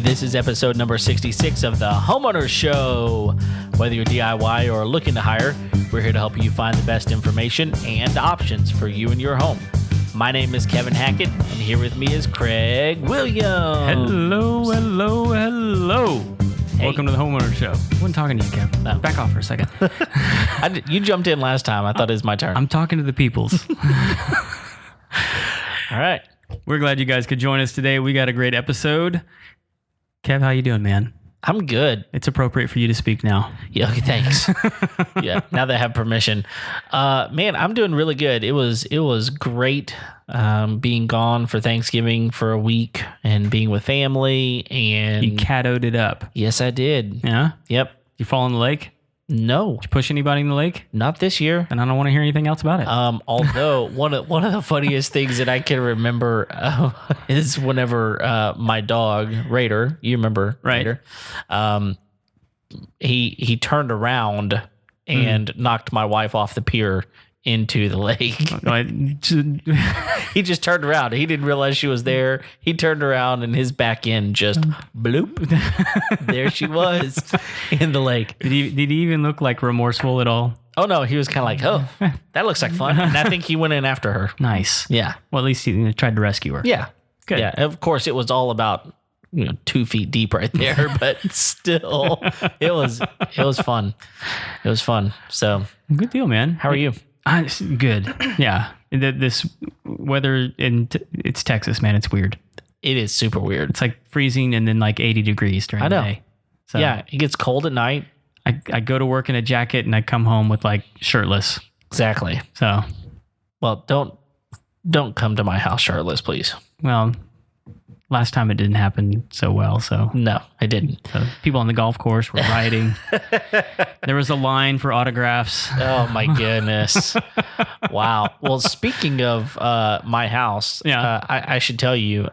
This is episode number 66 of the Homeowner Show. Whether you're DIY or looking to hire, we're here to help you find the best information and options for you and your home. My name is Kevin Hackett, and here with me is Craig Williams. Hello. Hey. Welcome to the Homeowner Show. I wasn't talking to you, Kev. No. Back off for a second. You jumped in last time. I thought it was my turn. I'm talking to the peoples. All right. We're glad you guys could join us today. We got a great episode. Kev, how you doing, man? I'm good. It's appropriate for you to speak now. Yeah, okay, thanks. Yeah, now that I have permission. Man, I'm doing really good. It was great being gone for Thanksgiving for a week and being with family. And You caddoed it up. Yes, I did. Yeah? Yep. You fall in the lake? No, Did you push anybody in the lake? not this year. And I don't want to hear anything else about it. Although one of the funniest things that I can remember is whenever my dog Raider, you remember Right. Raider, he turned around and knocked my wife off the pier into the lake. He just turned around. He didn't realize she was there. He turned around and his back end just bloop. There she was in the lake. Did he even look like remorseful at all? Oh no, he was kind of like, oh, that looks like fun. And I think he went in after her. Nice. Yeah. Well, at least he tried to rescue her. Yeah. Good. Yeah. Of course, it was all about 2 feet deep right there, but still, it was fun. It was fun. So, Good deal, man. how are you? Good. Yeah. This weather it's Texas, man. It's weird. It is super weird. It's like freezing and then like 80 degrees during I know. the day. So Yeah, it gets cold at night. I go to work in a jacket and I come home with like shirtless. Exactly. So, Well, don't come to my house shirtless, please. well, last time it didn't happen so well. So No, I didn't. people on the golf course were rioting. There was a line for autographs. Oh my goodness! Wow. Well, speaking of my house, Yeah. I should tell you,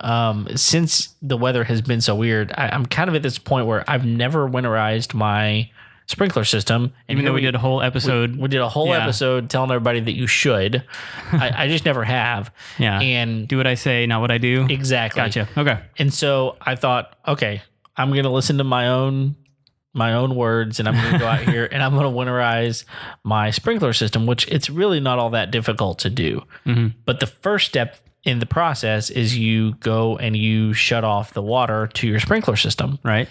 since the weather has been so weird, I'm kind of at this point where I've never winterized my sprinkler system. And Even though here we did a whole episode. we did a whole Yeah. episode telling everybody that you should. I just never have. Yeah. And Do what I say, not what I do. exactly. Gotcha. Okay. And so I thought, okay, I'm going to listen to my own words, and I'm going to go out here and I'm going to winterize my sprinkler system, which it's really not all that difficult to do. Mm-hmm. But the first step in the process is you go and you shut off the water to your sprinkler system. Right.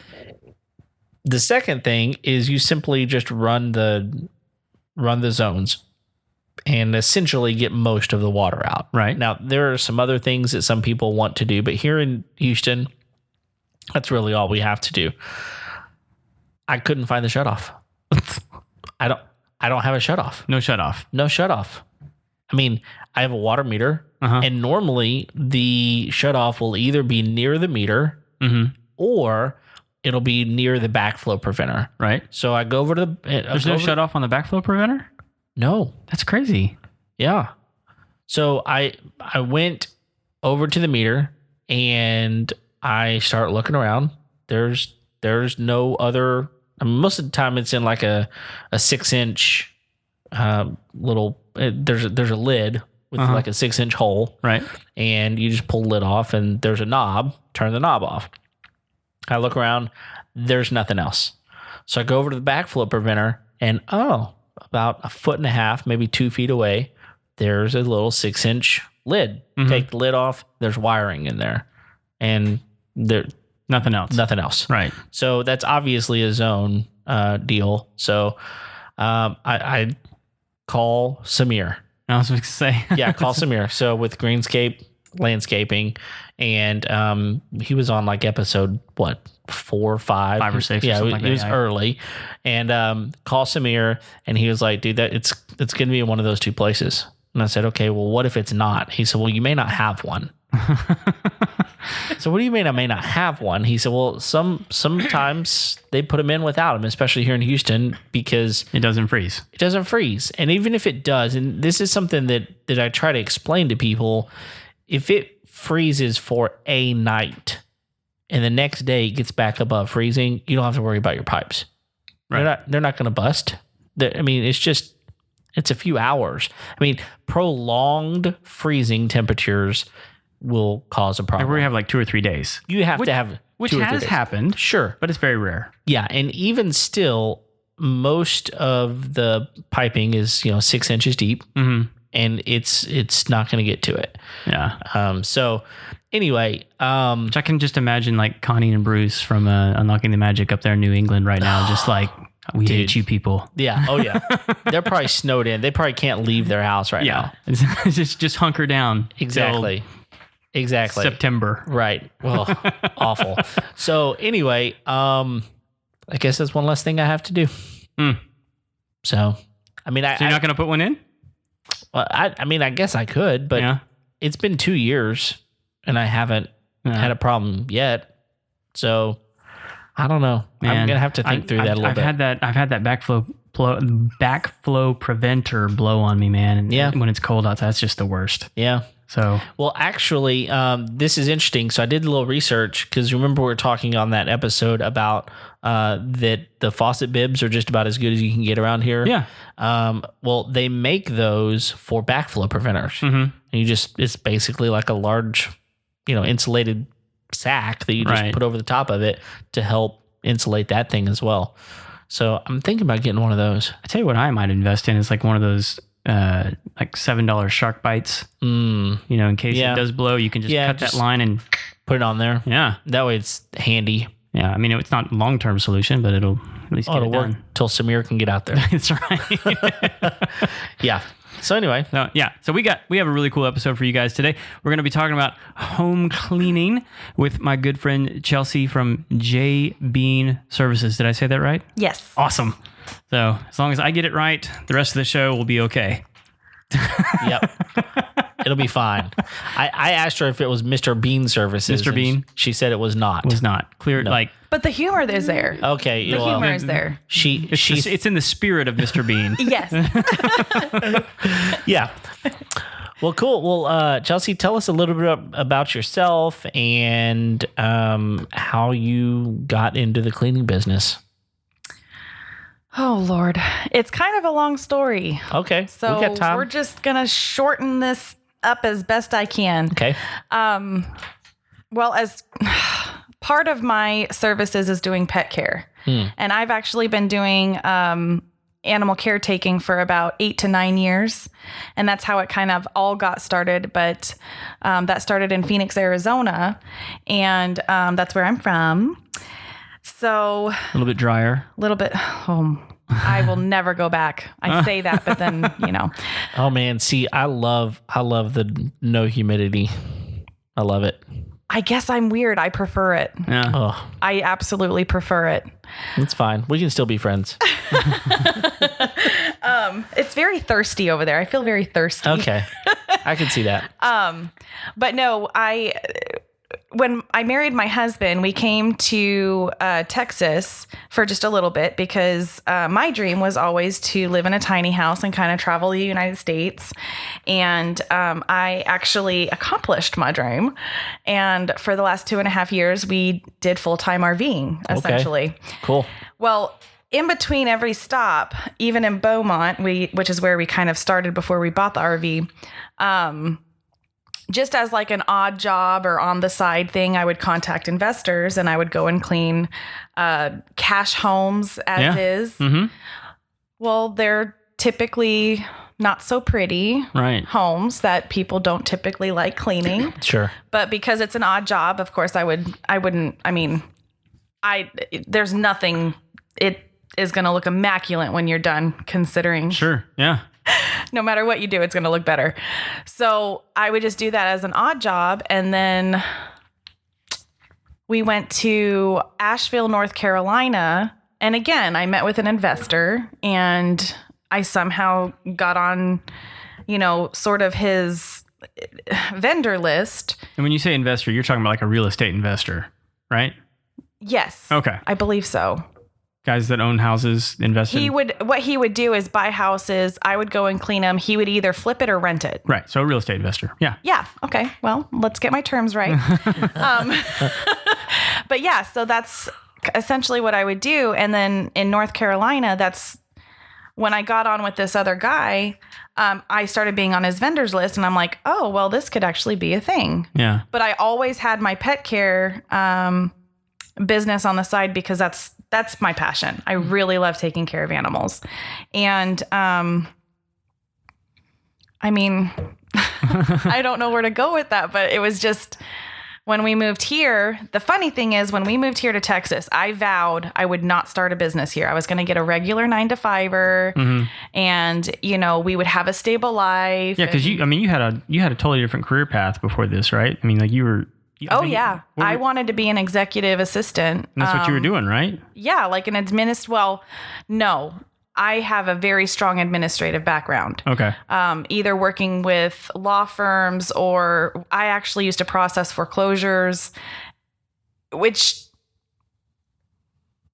The second thing is you simply just run the zones and essentially get most of the water out. Right. Now, there are some other things that some people want to do, but here in Houston, that's really all we have to do. I couldn't find the shutoff. I don't have a shutoff. No shut off. No shutoff. I mean, I have a water meter, Uh-huh. and normally the shutoff will either be near the meter Mm-hmm. or it'll be near the backflow preventer. Right. So I go over to the... There's no shut off on the backflow preventer? No. That's crazy. Yeah. So I went over to the meter and I start looking around. There's no other... I mean, most of the time it's in like a 6-inch little... There's a lid with like a 6-inch hole. Right. And you just pull the lid off and there's a knob. Turn the knob off. I look around. There's nothing else. So I go over to the backflow preventer and about 1.5 feet, maybe 2 feet away, there's a little 6-inch lid. Mm-hmm. Take the lid off. There's wiring in there. And there Nothing else. nothing else. Right. So that's obviously a zone deal. So I call Samir. I was going to say. Yeah, call Samir. So with Greenscape Landscaping, and he was on like episode 4 or 5, 5 or 6. Yeah, or something like he was that. early, and call Samir, and he was like, "Dude, that it's going to be in one of those two places." And I said, "Okay, well, what if it's not?" He said, "Well, you may not have one." So what do you mean I may not have one? He said, well, sometimes they put them in without them, especially here in Houston, because It doesn't freeze. it doesn't freeze. And even if it does, and this is something that I try to explain to people, if it freezes for a night and the next day it gets back above freezing, you don't have to worry about your pipes. Right. They're not going to bust. I mean, it's a few hours. I mean, prolonged freezing temperatures will cause a problem. Like we have like 2 or 3 days. You have to have which 2 or 3 has days. happened, Sure. but it's very rare. Yeah. And even still, most of the piping is, 6 inches deep, and it's not going to get to it. Yeah. So anyway, Which I can just imagine like Connie and Bruce from Unlocking the Magic up there in New England right now, just like, we hate you people. yeah. Oh yeah. They're probably snowed in. They probably can't leave their house right now. just hunker down. Exactly. September. Right. Well, awful. So anyway, I guess that's one less thing I have to do. So, I mean, So you're not going to put one in? well, I guess I could, but it's been 2 years and I haven't had a problem yet. So I don't know. Man, I'm going to have to think through that a little bit. I've had that backflow preventer blow on me, man. And when it's cold outside, that's just the worst. Yeah. So, well, actually, this is interesting. So I did a little research because remember we were talking on that episode about that the faucet bibs are just about as good as you can get around here. Yeah. Well, they make those for backflow preventers. And it's basically like a large, insulated sack that you just put over the top of it to help insulate that thing as well. So I'm thinking about getting one of those. I tell you what I might invest in is like one of those like $7 shark bites. In case it does blow, you can just cut that line and put it on there. Yeah. That way it's handy. Yeah. I mean, it's not a long-term solution, but it'll at least get it work done. till Samir can get out there. That's right. Yeah. So anyway. So we have a really cool episode for you guys today. We're going to be talking about home cleaning with my good friend Chelsea from J Bean Services. Did I say that right? Yes. Awesome. So as long as I get it right, the rest of the show will be okay. Yep. It'll be fine. I asked her if it was Mr. Bean Services. Mr. Bean? She said it was not. Was not. Clear, No. like... But the humor is there. Okay. The humor is there. It's in the spirit of Mr. Bean. Yes. Yeah. Well, cool. Well, Chelsea, tell us a little bit about yourself and how you got into the cleaning business. Oh, Lord. It's kind of a long story. Okay. So we got time. we're just going to shorten this up as best I can. Okay. Well, as part of my services is doing pet care. And I've actually been doing animal caretaking for about 8 to 9 years. And that's how it kind of all got started. But that started in Phoenix, Arizona. And that's where I'm from. So A little bit drier. a little bit. I will never go back. I say that, but then, Oh man, see, I love the no humidity. I love it. I guess I'm weird. I prefer it. Yeah. Oh, I absolutely prefer it. it's fine. We can still be friends. It's very thirsty over there. I feel very thirsty. Okay. I can see that. But no, when I married my husband, we came to Texas for just a little bit because my dream was always to live in a tiny house and kind of travel the United States. And I actually accomplished my dream. And for the last 2.5 years, we did full-time RVing, essentially. Okay. Cool. Well, in between every stop, even in Beaumont, which is where we kind of started before we bought the RV, just as like an odd job or on the side thing, I would contact investors and I would go and clean cash homes as is. Mm-hmm. Well, they're typically not so pretty homes that people don't typically like cleaning. Sure. But because it's an odd job, of course, there's nothing, it is going to look immaculate when you're done, considering. Sure. Yeah. No matter what you do, it's going to look better. So I would just do that as an odd job. And then we went to Asheville, North Carolina. And again, I met with an investor and I somehow got on, sort of his vendor list. And when you say investor, you're talking about like a real estate investor, right? Yes. Okay. I believe so. Guys that own houses, invest in... What he would do is buy houses. I would go and clean them. He would either flip it or rent it. Right. So a real estate investor. Yeah. Yeah. Okay. Well, let's get my terms right. But yeah, so that's essentially what I would do. And then in North Carolina, that's when I got on with this other guy, I started being on his vendors list and I'm like, oh, well, this could actually be a thing. Yeah. But I always had my pet care, business on the side because that's my passion. I really love taking care of animals. And I mean, I don't know where to go with that, but it was just when we moved here. The funny thing is, when we moved here to Texas, I vowed I would not start a business here. I was going to get a regular 9-to-5er, and we would have a stable life. Yeah, because you had a totally different career path before this, right? I mean, like you were. I wanted to be an executive assistant. And that's what you were doing, right? Yeah, like an Well, no. I have a very strong administrative background. Okay. Either working with law firms, or I actually used to process foreclosures, which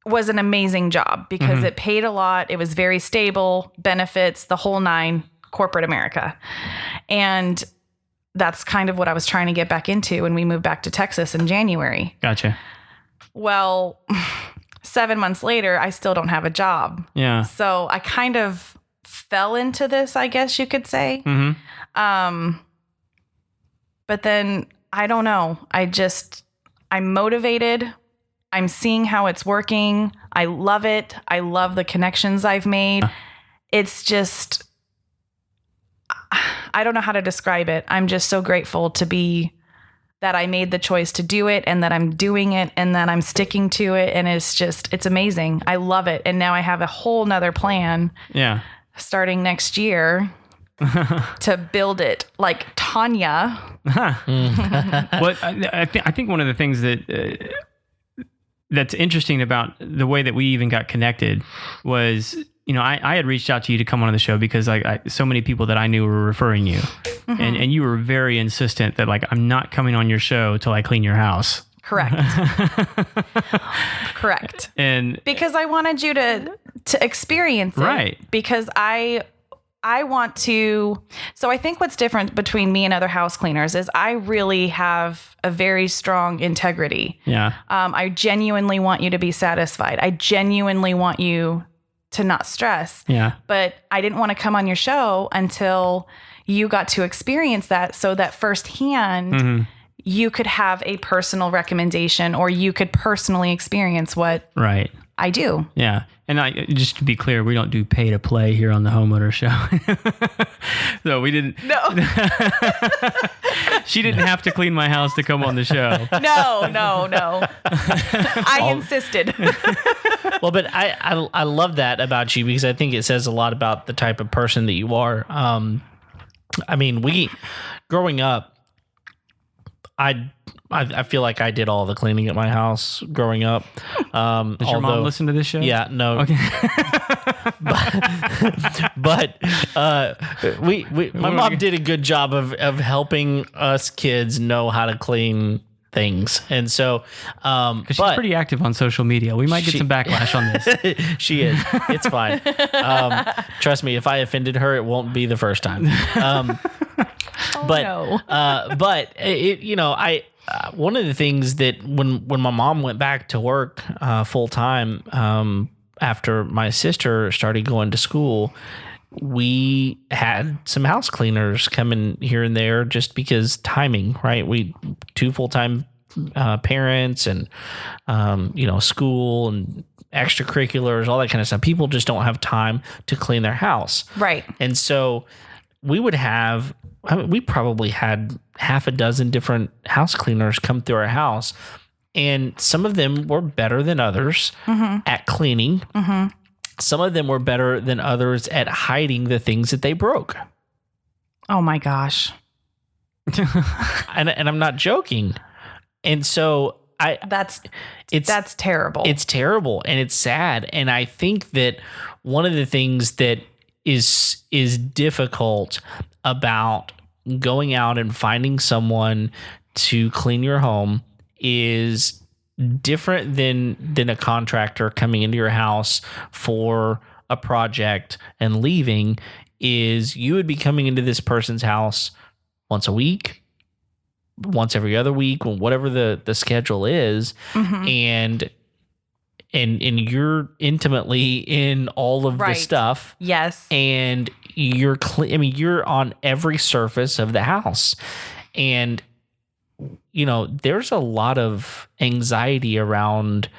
was an amazing job because it paid a lot. It was very stable, benefits, the whole nine, corporate America. And that's kind of what I was trying to get back into when we moved back to Texas in January. Gotcha. Well, 7 months later, I still don't have a job. Yeah. So I kind of fell into this, I guess you could say. But then I don't know. I'm motivated. I'm seeing how it's working. I love it. I love the connections I've made. It's just, I don't know how to describe it. I'm just so grateful that I made the choice to do it, and that I'm doing it, and that I'm sticking to it. And it's amazing. I love it. And now I have a whole nother plan. Yeah. Starting next year to build it like Tanya. Well, I think one of the things that's interesting about the way that we even got connected was, I had reached out to you to come on the show because so many people that I knew were referring you, and you were very insistent that I'm not coming on your show till I clean your house. Correct. Correct. And because I wanted you to experience it. Right. Because I want to. So I think what's different between me and other house cleaners is I really have a very strong integrity. Yeah. I genuinely want you to be satisfied. I genuinely want you to not stress. Yeah. But I didn't want to come on your show until you got to experience that, so that firsthand you could have a personal recommendation, or you could personally experience what I do. Yeah. And just to be clear, we don't do pay to play here on the Homeowner Show. So we didn't. No. She didn't have to clean my house to come on the show. No. I insisted. Well, but I love that about you, because I think it says a lot about the type of person that you are. Growing up, I feel like I did all the cleaning at my house growing up. Does your mom listen to this show? Yeah, no. Okay. but my mom did a good job of helping us kids know how to clean things, and so because she's pretty active on social media, we might get some backlash on this. She is. It's fine. Trust me, if I offended her, it won't be the first time. But one of the things that when my mom went back to work full time after my sister started going to school, we had some house cleaners come in here and there just because timing, right? We 2 full-time parents and school and extracurriculars, all that kind of stuff. People just don't have time to clean their house. Right. And so we probably had half a dozen different house cleaners come through our house, and some of them were better than others at cleaning. Some of them were better than others at hiding the things that they broke. Oh my gosh. and I'm not joking. And so that's terrible. It's terrible, and it's sad. And I think that one of the things that is difficult about going out and finding someone to clean your home is different than a contractor coming into your house for a project and leaving. Is you would be coming into this person's house once a week, once every other week, whatever the schedule is, and you're intimately in all of the stuff. Yes. And you're on every surface of the house. And there's a lot of anxiety around,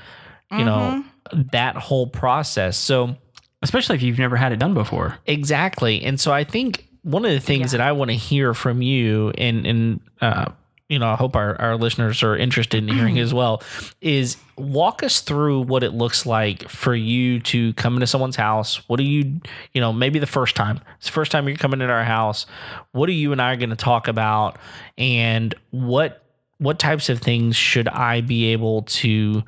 that whole process. So especially if you've never had it done before. Exactly. And so I think one of the things that I want to hear from you, and I hope our listeners are interested in hearing as well, is walk us through what it looks like for you to come into someone's house. What do you, maybe the first time. It's the first time you're coming into our house. What are you and I going to talk about? And what types of things should I be able to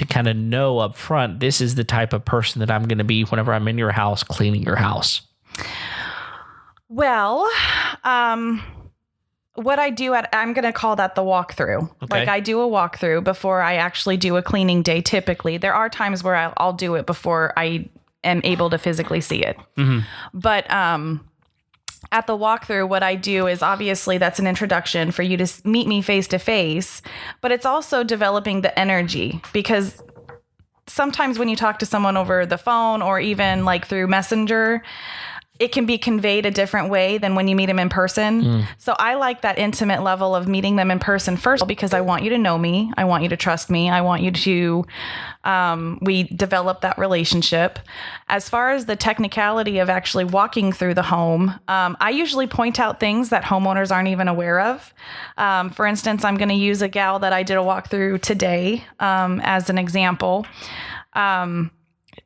kind of know up front? This is the type of person that I'm going to be whenever I'm in your house, cleaning your house. Well, what I do I'm going to call that the walkthrough. Okay. Like I do a walkthrough before I actually do a cleaning day. Typically, there are times where I'll do it before I am able to physically see it. Mm-hmm. But at the walkthrough, what I do is obviously that's an introduction for you to meet me face to face, but it's also developing the energy, because sometimes when you talk to someone over the phone or even like through Messenger, it can be conveyed a different way than when you meet them in person. So I like that intimate level of meeting them in person first, because I want you to know me. I want you to trust me. I want you to, we develop that relationship. As far as the technicality of actually walking through the home, I usually point out things that homeowners aren't even aware of. For instance, I'm going to use a gal that I did a walkthrough today as an example.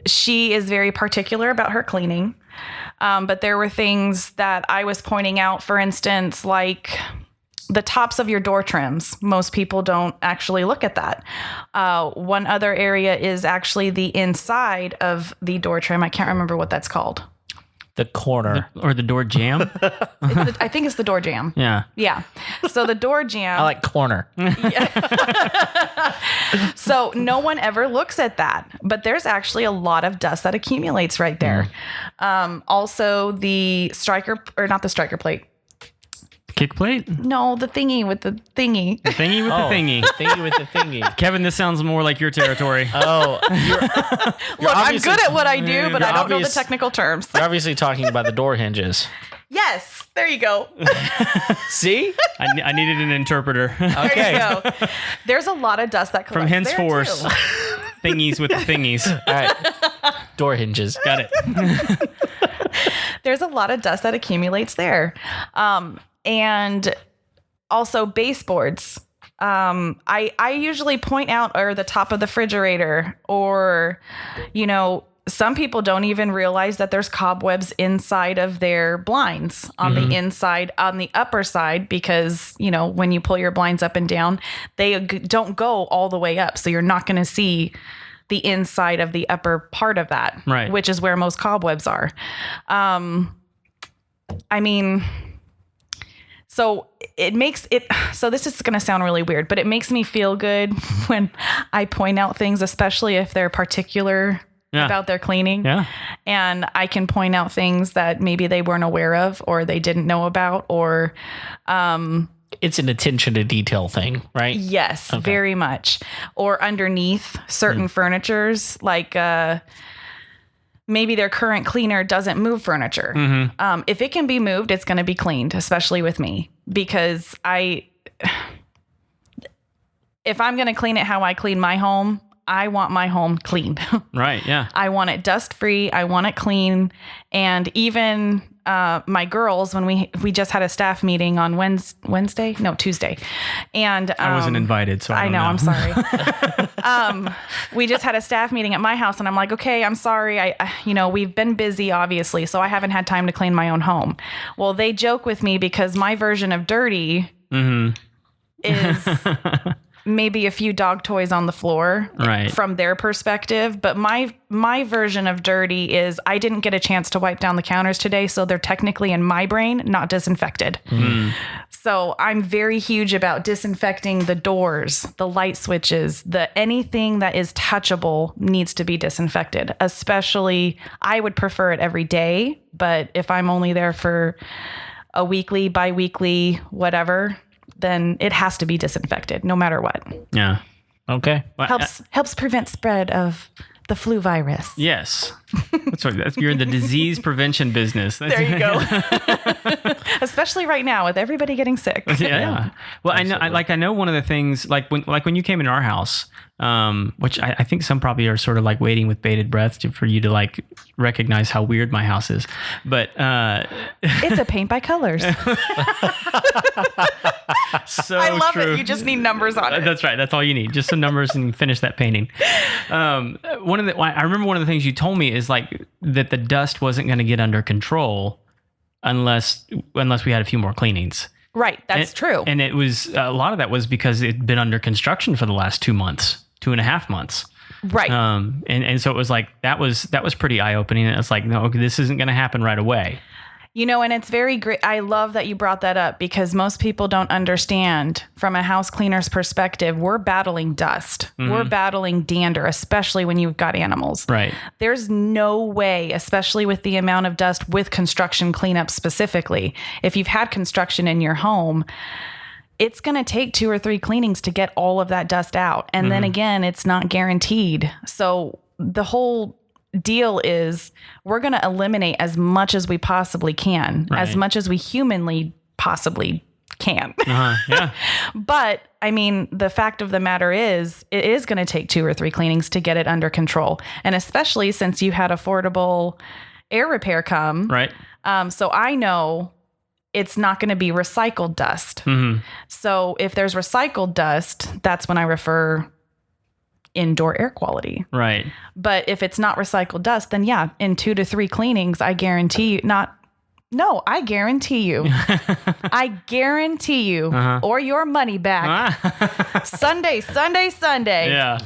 She is very particular about her cleaning. But there were things that I was pointing out, for instance, like the tops of your door trims. Most people don't actually look at that. One other area is actually the inside of the door trim. I can't remember what that's called. The corner. Or the door jamb? I think it's the door jamb. Yeah. Yeah. So the door jamb. I like corner. So no one ever looks at that, but there's actually a lot of dust that accumulates right there. Also the not the striker plate. Kick plate? No, the thingy with the thingy. The thingy with the thingy. Thingy with the thingy. Kevin, this sounds more like your territory. Oh. Look, I'm good at what I do, but I don't know the technical terms. You're obviously talking about the door hinges. Yes, there you go. See? I needed an interpreter. There you go. There's a lot of dust that collects From henceforth, thingies with the thingies. All right. Door hinges. Got it. There's a lot of dust that accumulates there. And also baseboards. I usually point out or the top of the refrigerator, or, some people don't even realize that there's cobwebs inside of their blinds on the inside, on the upper side, because, when you pull your blinds up and down, they don't go all the way up. So you're not going to see the inside of the upper part of that, right, which is where most cobwebs are. So so this is going to sound really weird, but it makes me feel good when I point out things, especially if they're particular about their cleaning. Yeah. And I can point out things that maybe they weren't aware of, or they didn't know about, or, it's an attention to detail thing, right? Yes, very much. Or underneath certain furnitures, like, maybe their current cleaner doesn't move furniture. If it can be moved, it's going to be cleaned, especially with me, because if I'm going to clean it how I clean my home, I want my home clean. Right. Yeah. I want it dust free. I want it clean. And even my girls, when we just had a staff meeting on Tuesday, and I wasn't invited, so I know. I'm sorry. We just had a staff meeting at my house, and I'm like, okay, I'm sorry. We've been busy, obviously, so I haven't had time to clean my own home. Well, they joke with me because my version of dirty is maybe a few dog toys on the floor, right, from their perspective. But my version of dirty is I didn't get a chance to wipe down the counters today, so they're technically in my brain not disinfected. So I'm very huge about disinfecting the doors, the light switches, anything that is touchable needs to be disinfected. Especially, I would prefer it every day, but if I'm only there for a weekly, bi-weekly, whatever, then it has to be disinfected no matter what. Yeah. Okay. Helps prevent spread of the flu virus. Yes. You're in the disease prevention business. There you go. Especially right now with everybody getting sick. Yeah. Well, I know one of the things, like when you came into our house, which I think some probably are sort of like waiting with bated breath for you to like recognize how weird my house is. But it's a paint by colors. So I love true. it. You just need numbers on it. That's right. That's all you need. Just some numbers and finish that painting. I remember one of the things you told me is like that the dust wasn't going to get under control unless we had a few more cleanings. Right. That's true. And it was a lot of that was because it'd been under construction for the last 2.5 months. Right. And so it was like that was pretty eye opening. It's like, no, this isn't going to happen right away. You know, and it's very great. I love that you brought that up because most people don't understand from a house cleaner's perspective, we're battling dust. Mm-hmm. We're battling dander, especially when you've got animals. Right. There's no way, especially with the amount of dust with construction cleanup specifically. If you've had construction in your home, it's going to take 2 or 3 cleanings to get all of that dust out. And then again, it's not guaranteed. So the whole deal is we're going to eliminate as much as we possibly can, as much as we humanly possibly can. Yeah. But I mean, the fact of the matter is it is going to take 2 or 3 cleanings to get it under control. And especially since you had affordable air repair come. Right. So I know it's not going to be recycled dust. Mm-hmm. So if there's recycled dust, that's when I refer indoor air quality. Right. But if it's not recycled dust, then yeah, in 2 to 3 cleanings, I guarantee you I guarantee you, or your money back. Sunday. Yeah.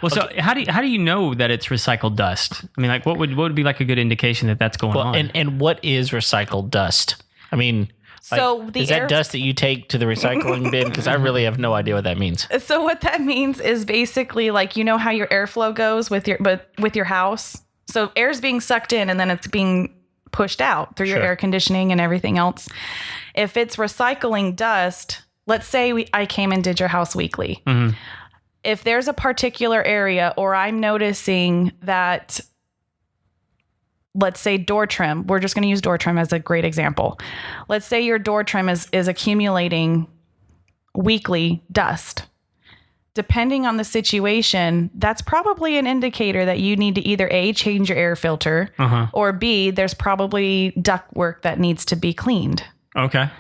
Well, so how do you know that it's recycled dust? I mean, like what would be like a good indication that that's going on? And what is recycled dust? I mean, is that dust that you take to the recycling bin? Because I really have no idea what that means. So what that means is basically like, you know how your airflow goes with your house? So air's being sucked in and then it's being pushed out through your air conditioning and everything else. If it's recycling dust, let's say I came and did your house weekly. Mm-hmm. If there's a particular area or I'm noticing that, let's say door trim, we're just going to use door trim as a great example. Let's say your door trim is accumulating weekly dust. Depending on the situation, that's probably an indicator that you need to either A, change your air filter, or B, there's probably ductwork that needs to be cleaned. Okay.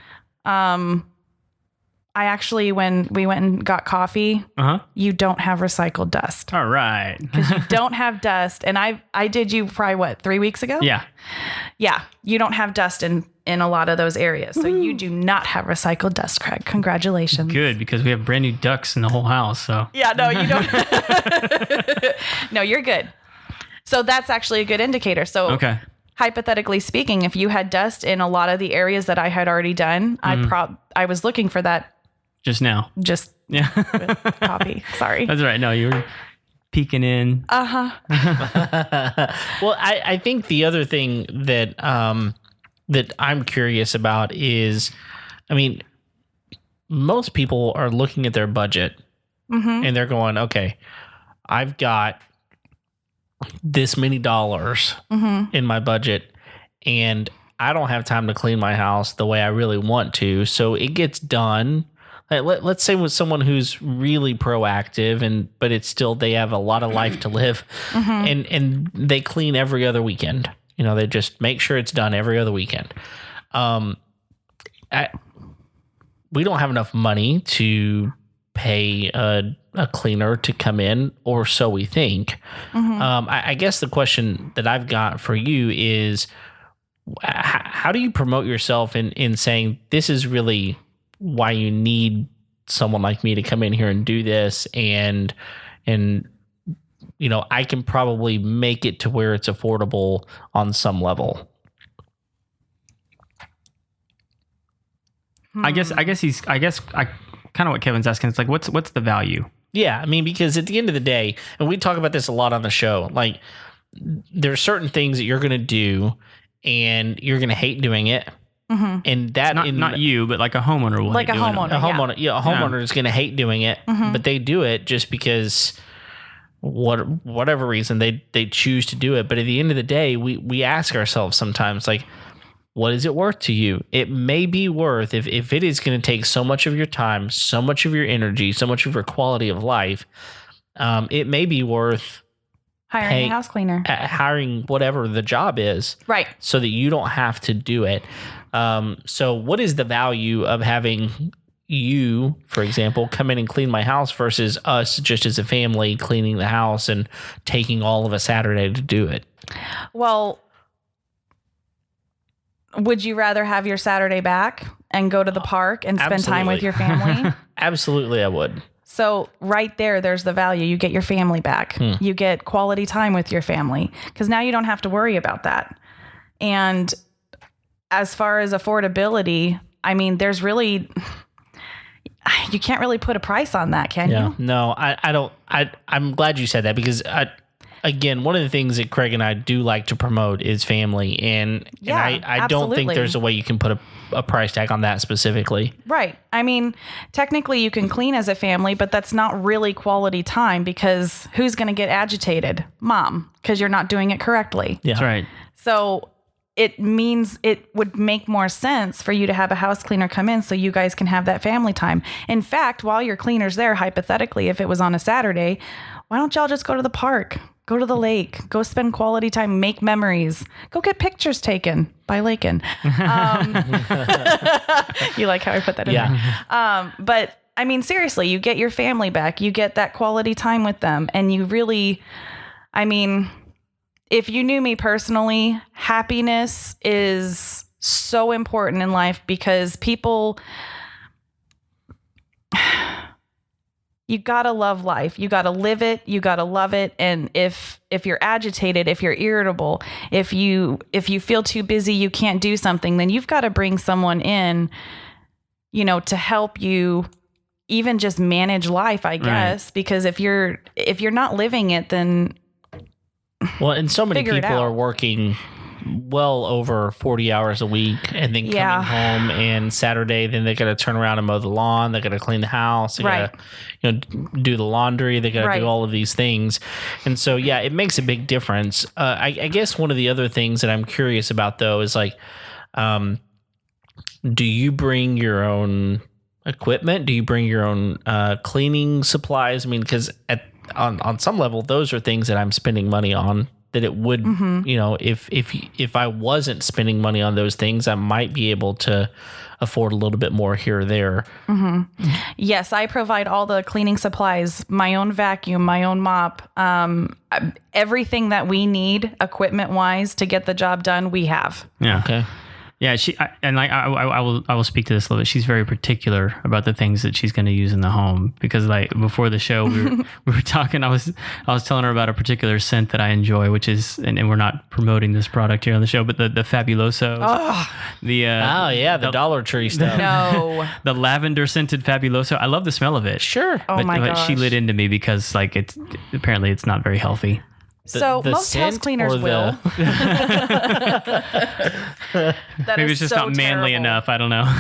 I actually, when we went and got coffee, you don't have recycled dust. All right. Because you don't have dust. And I did you probably 3 weeks ago? Yeah. Yeah. You don't have dust in a lot of those areas. So you do not have recycled dust, Craig. Congratulations. Good, because we have brand new ducks in the whole house. So yeah, no, you don't. No, you're good. So that's actually a good indicator. So hypothetically speaking, if you had dust in a lot of the areas that I had already done, I was looking for that. Just now. Yeah. Copy. Sorry. That's right. No, you were peeking in. Well, I think the other thing that that I'm curious about is, I mean, most people are looking at their budget and they're going, okay, I've got this many dollars in my budget and I don't have time to clean my house the way I really want to. So it gets done. Let's say with someone who's really proactive but it's still, they have a lot of life to live and they clean every other weekend. You know, they just make sure it's done every other weekend. We don't have enough money to pay a cleaner to come in, or so we think. I guess the question that I've got for you is, how do you promote yourself in saying this is really why you need someone like me to come in here and do this, and you know, I can probably make it to where it's affordable on some level. I guess I kind of what Kevin's asking. It's like, what's the value? Yeah, I mean, because at the end of the day, and we talk about this a lot on the show, like there are certain things that you're going to do and you're going to hate doing it. And that not you, but like a homeowner will like hate a doing homeowner. it. A homeowner, a homeowner is going to hate doing it, but they do it just because, whatever reason they choose to do it. But at the end of the day, we ask ourselves sometimes, like, what is it worth to you? It may be worth, if it is going to take so much of your time, so much of your energy, so much of your quality of life, it may be worth hiring a house cleaner, hiring whatever the job is, right? So that you don't have to do it. So what is the value of having you, for example, come in and clean my house versus us just as a family cleaning the house and taking all of a Saturday to do it? Well, would you rather have your Saturday back and go to the park and spend time with your family? Absolutely, I would. So right there's the value. You get your family back. You get quality time with your family because now you don't have to worry about that. And as far as affordability, I mean, there's really, you can't really put a price on that, can you? No, I don't. I'm glad you said that because again, one of the things that Craig and I do like to promote is family. And I don't think there's a way you can put a price tag on that specifically. Right. I mean, technically you can clean as a family, but that's not really quality time because who's going to get agitated? Mom, because you're not doing it correctly. Yeah. That's right. So it means it would make more sense for you to have a house cleaner come in so you guys can have that family time. In fact, while your cleaner's there, hypothetically, if it was on a Saturday, why don't y'all just go to the park? Go to the lake, go spend quality time, make memories, go get pictures taken by Lakin. You like how I put that in there? But I mean, seriously, you get your family back, you get that quality time with them. And you really, I mean, if you knew me personally, happiness is so important in life because people, you gotta love life. You gotta live it. You gotta love it. And if you're agitated, if you're irritable, if you feel too busy, you can't do something, then you've got to bring someone in, to help you even just manage life, I guess. Right. Because if you're not living it, then and so many people are working well over 40 hours a week and then coming home and Saturday, then they got to turn around and mow the lawn. They got to clean the house. They got to, do the laundry. They got to do all of these things. And so, it makes a big difference. I guess one of the other things that I'm curious about though, is like, do you bring your own equipment? Do you bring your own, cleaning supplies? I mean, cause on some level, those are things that I'm spending money on. That it would, if I wasn't spending money on those things, I might be able to afford a little bit more here or there. Mm-hmm. Yes, I provide all the cleaning supplies, my own vacuum, my own mop, everything that we need equipment wise to get the job done. We have. Yeah. Okay. Yeah, I will speak to this a little bit. She's very particular about the things that she's going to use in the home because, like, before the show, we were talking. I was telling her about a particular scent that I enjoy, which is, and we're not promoting this product here on the show, but the Fabuloso. Oh, the Dollar Tree stuff. No, the lavender scented Fabuloso. I love the smell of it. Sure. But she lit into me because, like, apparently it's not very healthy. So most house cleaners will. Maybe it's just not manly enough. I don't know.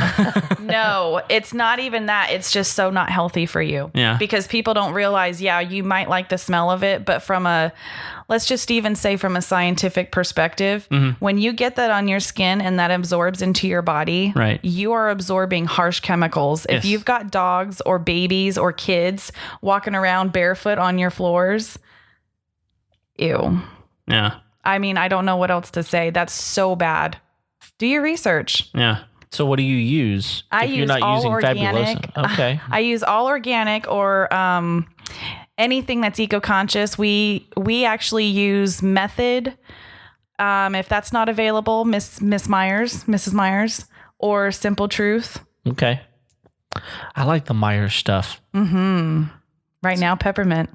No, it's not even that. It's just so not healthy for you. Yeah. Because people don't realize, you might like the smell of it, but let's just even say from a scientific perspective, when you get that on your skin and that absorbs into your body, you are absorbing harsh chemicals. If you've got dogs or babies or kids walking around barefoot on your floors, ew. Yeah. I mean, I don't know what else to say. That's so bad. Do your research. Yeah. So what do you use? I use all organic. Fabuloso? Okay. I use all organic or anything that's eco-conscious. We actually use Method. If that's not available, Mrs. Myers, or Simple Truth. Okay. I like the Myers stuff. Mm-hmm. Right now, peppermint.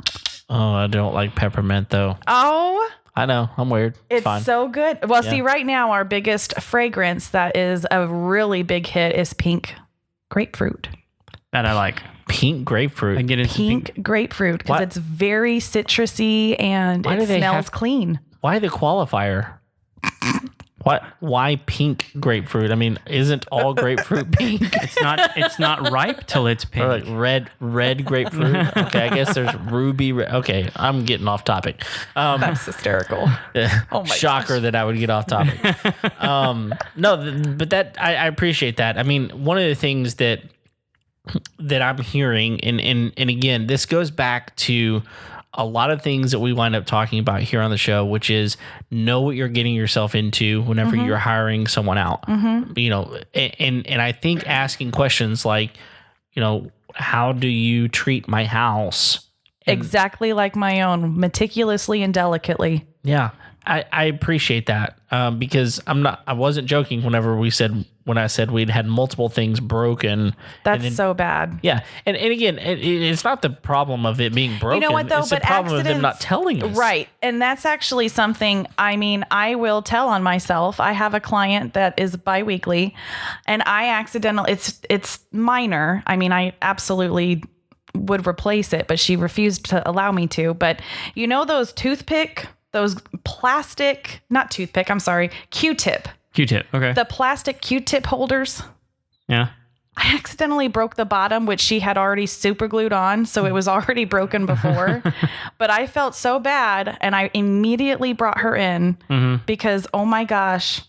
Oh, I don't like peppermint though. Oh, I know. I'm weird. It's fine. So good. Well, see, right now, our biggest fragrance that is a really big hit is pink grapefruit. That I like. Pink grapefruit. I get into pink grapefruit because it's very citrusy and it smells clean. Why the qualifier? Why pink grapefruit? I mean, isn't all grapefruit pink? It's not ripe till it's pink. Or like red grapefruit. Okay, I guess there's ruby. Okay, I'm getting off topic. That's hysterical. Oh my Shocker gosh. that I would get off topic. But that I appreciate that. I mean, one of the things that I'm hearing, and again, this goes back to a lot of things that we wind up talking about here on the show, which is know what you're getting yourself into whenever you're hiring someone out. You know, and I think asking questions like, you know, how do you treat my house? Exactly like my own, meticulously and delicately. Yeah, I appreciate that because I wasn't joking when I said we'd had multiple things broken. That's so bad. Yeah, and again, it's not the problem of it being broken. You know what though? It's But the problem of them not accidents- telling us. Right. And that's actually something, I mean, I will tell on myself. I have a client that is biweekly and I accidentally, it's minor. I mean, I absolutely would replace it, but she refused to allow me to. But you know those plastic, not toothpick, I'm sorry, Q-tip. Q-tip. Okay. The plastic Q-tip holders. Yeah. I accidentally broke the bottom, which she had already super glued on. So it was already broken before. But I felt so bad. And I immediately brought her in because, oh my gosh,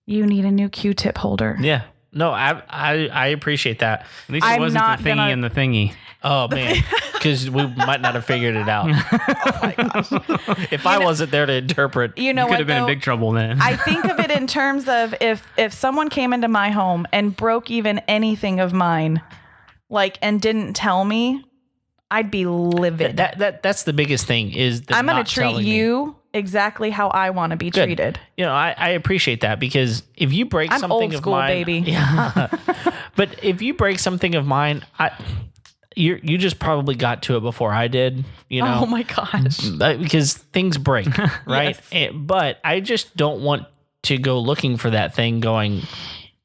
you need a new Q-tip holder. Yeah. No, I appreciate that. At least it I'm wasn't not the thingy gonna- and the thingy. Oh man, because we might not have figured it out. Oh my gosh. If I wasn't there to interpret. You know You could what, have been in though? big trouble then. I think of it in terms of if someone came into my home and broke even anything of mine, like, and didn't tell me, I'd be livid. That's the biggest thing is the I'm going not to treat telling me. you exactly how I want to be Good. treated. You know, I appreciate that because if you break I'm something old of school, mine, baby. Yeah. But if you break something of mine, you just probably got to it before I did. You know, Oh my gosh. because things break, right? Yes. But I just don't want to go looking for that thing, going,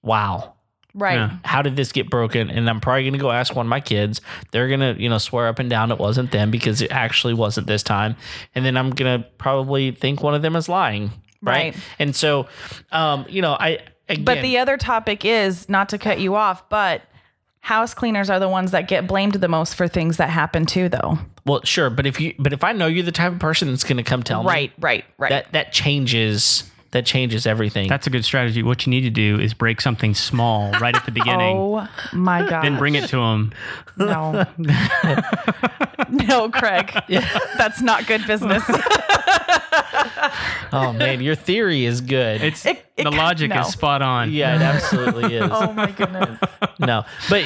"Wow, Right. Yeah. how did this get broken?" And I'm probably going to go ask one of my kids. They're going to, swear up and down it wasn't them because it actually wasn't this time. And then I'm going to probably think one of them is lying. Right. Right. And so, again, But the other topic is, not to cut you off, but house cleaners are the ones that get blamed the most for things that happen too, though. well, sure. But if I know you're the type of person that's going to come tell me, Right. that changes everything. That's a good strategy. What you need to do is break something small right at the beginning. Oh my God. Then bring it to them. No. No, Craig. That's not good business. Oh man, your theory is good. The logic no. is spot on. Yeah, it absolutely is. Oh my goodness. No, but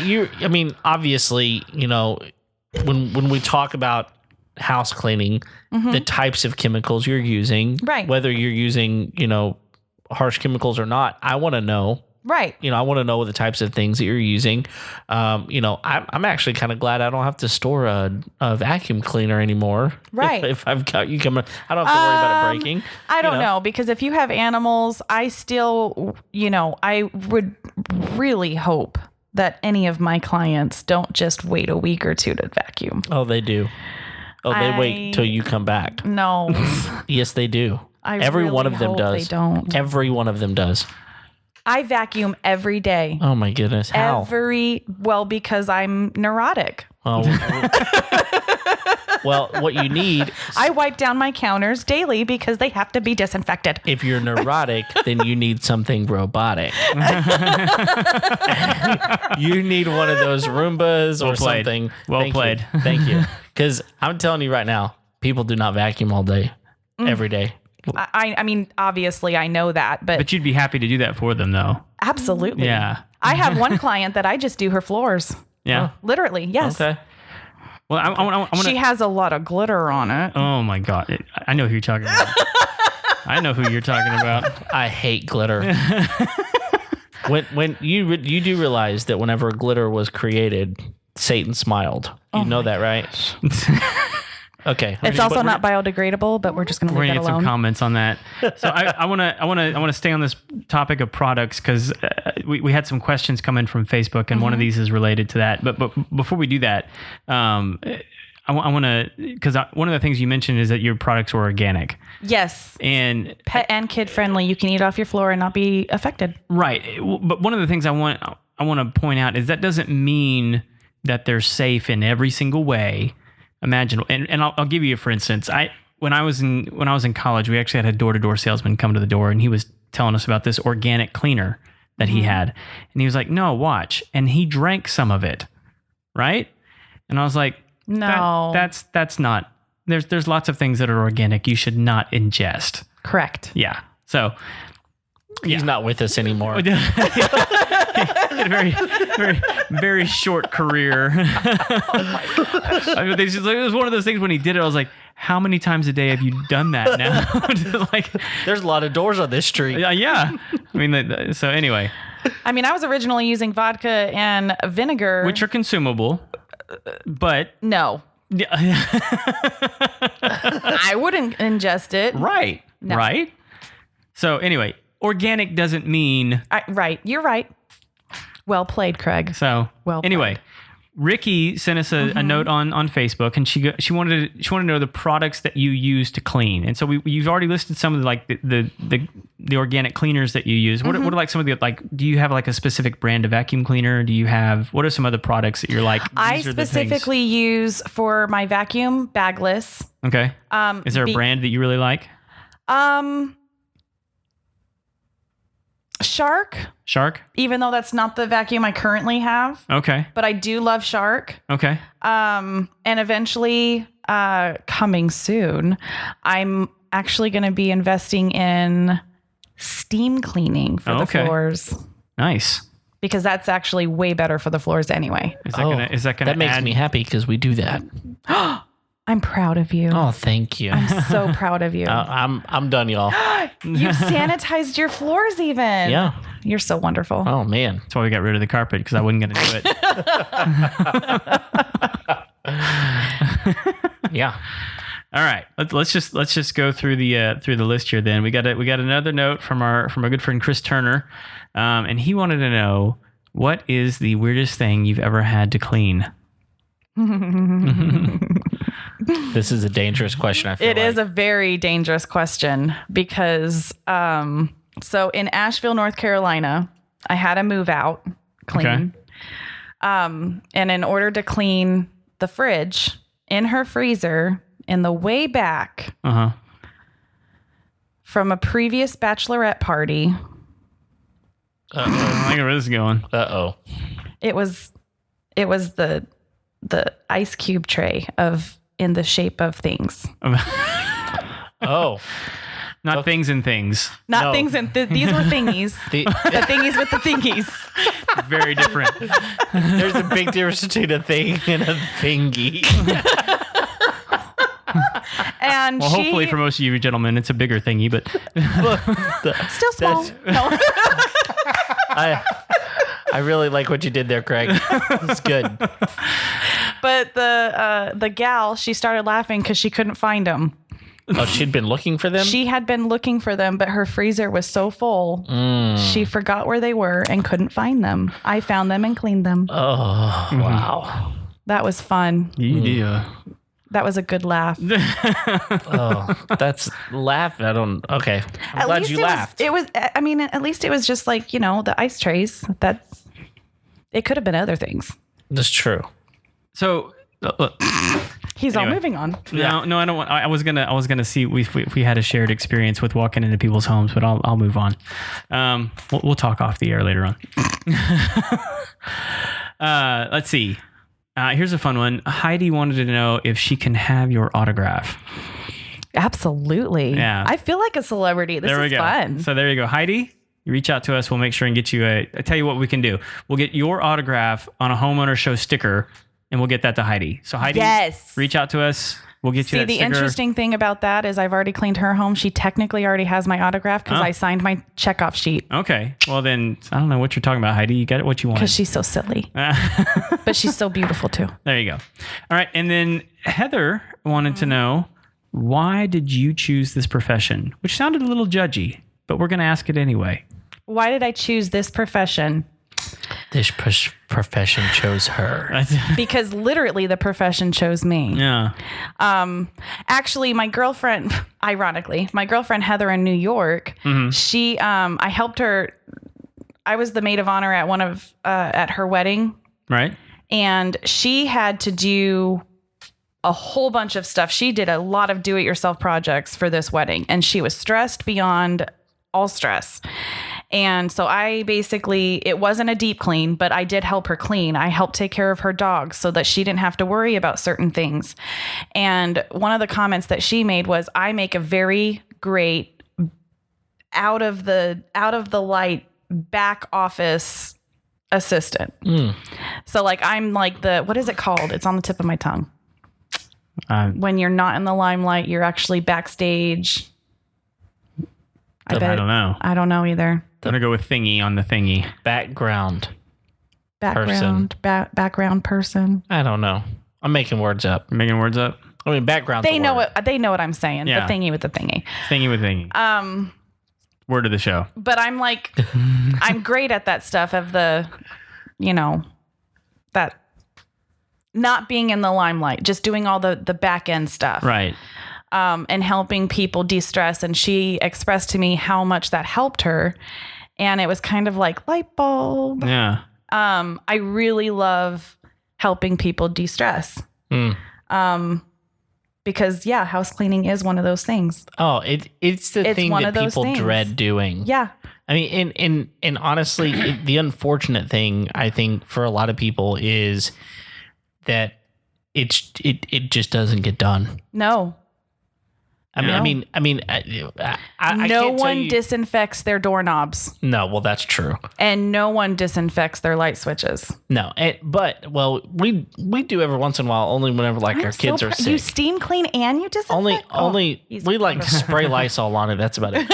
obviously, when we talk about house cleaning, the types of chemicals you're using, Right. whether you're using, harsh chemicals or not, I want to know. Right. I want to know the types of things that you're using. I'm actually kind of glad I don't have to store a vacuum cleaner anymore. Right. If I've got you coming, I don't have to worry about it breaking. I don't know, because if you have animals, I still, I would really hope that any of my clients don't just wait a week or two to vacuum. Oh, they do. Oh, they wait till you come back. No. Yes, they do. Every Every one of them does. They don't. Every one of them does. I vacuum every day. Oh my goodness. How? Because I'm neurotic. Well, what you need, I wipe down my counters daily because they have to be disinfected. if you're neurotic, then you need something robotic. You need one of those Roombas or Well played. something. Well Thank played. You. Thank you. Because I'm telling you right now, people do not vacuum all day, every day. I mean, obviously, I know that, but But you'd be happy to do that for them, though. absolutely. Yeah. I have one client that I just do her floors. Yeah. Literally, yes. Okay. Well, I want to. She has a lot of glitter on it. Oh my God! I know who you're talking about. I know who you're talking about. I hate glitter. when you do realize that whenever glitter was created, Satan smiled. You know that, right? Okay. It's also not biodegradable, but we're just going to We're leave gonna that get some alone. comments on that. So I want to stay on this topic of products because we had some questions come in from Facebook, and one of these is related to that. But before we do that, I want to, because one of the things you mentioned is that your products were organic. Yes. And pet and kid friendly. You can eat off your floor and not be affected. Right. But one of the things I want to point out is that doesn't mean that they're safe in every single way imaginable. And I'll give you, for instance, when I was in college, we actually had a door-to-door salesman come to the door, and he was telling us about this organic cleaner that he had. And he was like, no, watch. And he drank some of it. Right. And I was like, no, that's not, there's lots of things that are organic you should not ingest. Correct. Yeah. So he's not with us anymore. He had a very, very, very short career. I mean, it was one of those things when he did it, I was like, how many times a day have you done that now? Like, there's a lot of doors on this street. Yeah. I mean, so anyway. I mean, I was originally using vodka and vinegar, which are consumable, but no. I wouldn't ingest it. Right. No. Right. So anyway, organic doesn't mean right. You're right. Well played, Craig. So anyway, Ricky sent us a note on Facebook, and she wanted to know the products that you use to clean. And so you've already listed some of the organic cleaners that you use. What are like some of the, like, do you have like a specific brand of vacuum cleaner? What are some other products that you're like, I specifically use for my vacuum bagless. Okay. Is there a brand that you really like? Shark? Even though that's not the vacuum I currently have. Okay. But I do love Shark. Okay. And eventually, coming soon, I'm actually going to be investing in steam cleaning for the floors. Nice. Because that's actually way better for the floors anyway. Is that gonna that makes me happy because we do that. I'm proud of you. Oh, thank you. I'm so proud of you. I'm done, y'all. You sanitized your floors even. Yeah. You're so wonderful. Oh, man. That's why we got rid of the carpet, because I wasn't going to do it. Yeah. All right. Let's just go through the list here. Then we got another note from our good friend Chris Turner, and he wanted to know, what is the weirdest thing you've ever had to clean? This is a dangerous question, I feel like. It is a very dangerous question because, so in Asheville, North Carolina, I had a move out clean. Okay. And in order to clean the fridge in her freezer in the way back from a previous bachelorette party. I think where this is going. It was the ice cube tray in the shape of things. Oh. Not things and things. Not things and these were thingies. The thingies with the thingies. Very different. There's a big difference between a thing and a thingy. And hopefully for most of you gentlemen, it's a bigger thingy, but still small. No. I really like what you did there, Craig. It's good. But the gal, she started laughing because she couldn't find them. Oh, she'd been looking for them? She had been looking for them, but her freezer was so full, she forgot where they were and couldn't find them. I found them and cleaned them. Oh, wow. That was fun. Yeah. That was a good laugh. Oh, that's laugh. Okay. I'm glad you laughed. At least it was just like, the ice trays. It could have been other things. That's true. So, he's all moving on. No, I don't want. I was gonna see if we had a shared experience with walking into people's homes, but I'll move on. We'll talk off the air later on. Let's see. Here's a fun one. Heidi wanted to know if she can have your autograph. Absolutely. Yeah. I feel like a celebrity. This is fun. So there you go, Heidi. You reach out to us. We'll make sure and get you I tell you what we can do. We'll get your autograph on a homeowner show sticker, and we'll get that to Heidi. So Heidi, reach out to us. We'll get you that sticker. The interesting thing about that is I've already cleaned her home. She technically already has my autograph because I signed my checkoff sheet. Okay. Well, then I don't know what you're talking about, Heidi. You got what you want. Because she's so silly. But she's so beautiful too. There you go. All right. And then Heather wanted to know, why did you choose this profession? Which sounded a little judgy, but we're going to ask it anyway. Why did I choose this profession? This profession chose her. because literally the profession chose me. Yeah. Actually, my girlfriend, ironically, my girlfriend Heather in New York, she, I helped her. I was the maid of honor at at her wedding. Right. And she had to do a whole bunch of stuff. She did a lot of do-it-yourself projects for this wedding, and she was stressed beyond all stress. And so it wasn't a deep clean, but I did help her clean. I helped take care of her dog so that she didn't have to worry about certain things. And one of the comments that she made was, I make a very great out of the light back office assistant. So like, I'm like what is it called? It's on the tip of my tongue. When you're not in the limelight, you're actually backstage. I don't know. I don't know either. I'm going to go with thingy on the thingy. Background person. I don't know. I'm making words up. Making words up? I mean, background. They know what I'm saying. Yeah. The thingy with the thingy. Thingy with thingy. Word of the show. But I'm like, I'm great at that stuff of the, that not being in the limelight, just doing all the back end stuff. Right. And helping people de-stress. And she expressed to me how much that helped her. And it was kind of like light bulb. Yeah. I really love helping people de-stress. Because house cleaning is one of those things. Oh, it's the thing that people dread doing. Yeah. I mean, and honestly, the unfortunate thing I think for a lot of people is that it just doesn't get done. No. I mean, I no can't one disinfects their doorknobs. No, well, that's true. And no one disinfects their light switches. No, we do every once in a while, only whenever our kids are sick. You steam clean and you disinfect? Only we spray Lysol on it. That's about it.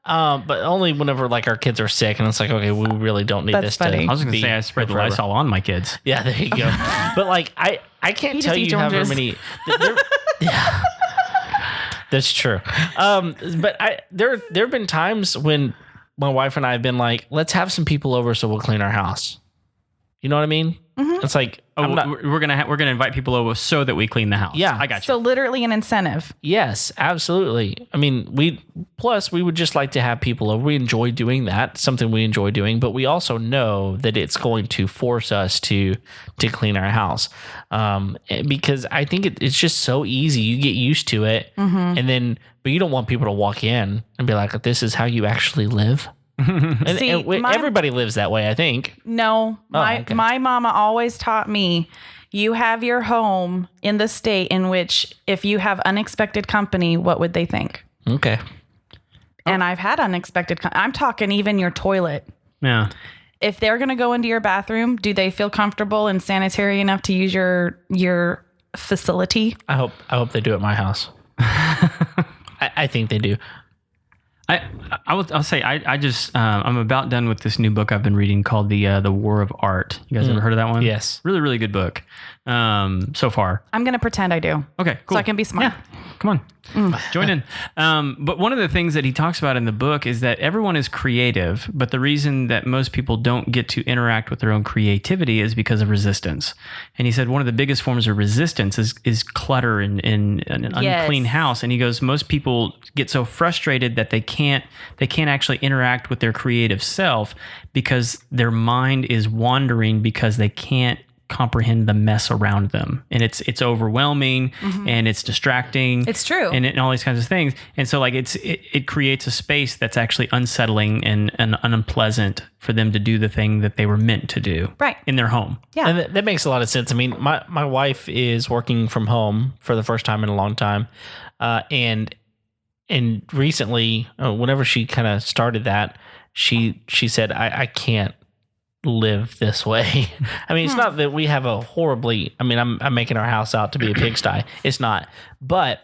But only whenever our kids are sick, and it's like, okay, we really don't need this. Funny. I was going to say I sprayed the Lysol on my kids. Yeah, there you go. But I can't tell you however many. Yeah. That's true. But there have been times when my wife and I have been like, let's have some people over so we'll clean our house. You know what I mean? Mm-hmm. It's like, we're gonna invite people over so that we clean the house. Yeah, I got you. So literally an incentive. Yes, absolutely. I mean, we would just like to have people over. We enjoy doing that, something we enjoy doing, but we also know that it's going to force us to clean our house, because I think it's just so easy. You get used to it, but you don't want people to walk in and be like, "This is how you actually live." Everybody lives that way, I think. No, my mama always taught me, you have your home in the state in which if you have unexpected company, what would they think? Okay. And I've had unexpected I'm talking even your toilet. Yeah. If they're going to go into your bathroom, do they feel comfortable and sanitary enough to use your facility? I hope they do at my house. I think they do. I'll say I just I'm about done with this new book I've been reading called the War of Art. You guys ever heard of that one? Yes. Really, really good book so far. I'm going to pretend I do. Okay, cool. So I can be smart. Yeah. Come on. Join in. But one of the things that he talks about in the book is that everyone is creative, but the reason that most people don't get to interact with their own creativity is because of resistance. And he said one of the biggest forms of resistance is clutter in an unclean house. And he goes, most people get so frustrated that they can't actually interact with their creative self because their mind is wandering because they can't comprehend the mess around them, and it's overwhelming and it's distracting. It's true, and all these kinds of things. And so it creates a space that's actually unsettling and unpleasant for them to do the thing that they were meant to do, right, in their home. Yeah, and that makes a lot of sense. I mean, my wife is working from home for the first time in a long time, and recently, whenever she kind of started that, she said, I can't live this way. I mean, it's not that we have a horribly, I mean, I'm making our house out to be a pigsty. It's not. But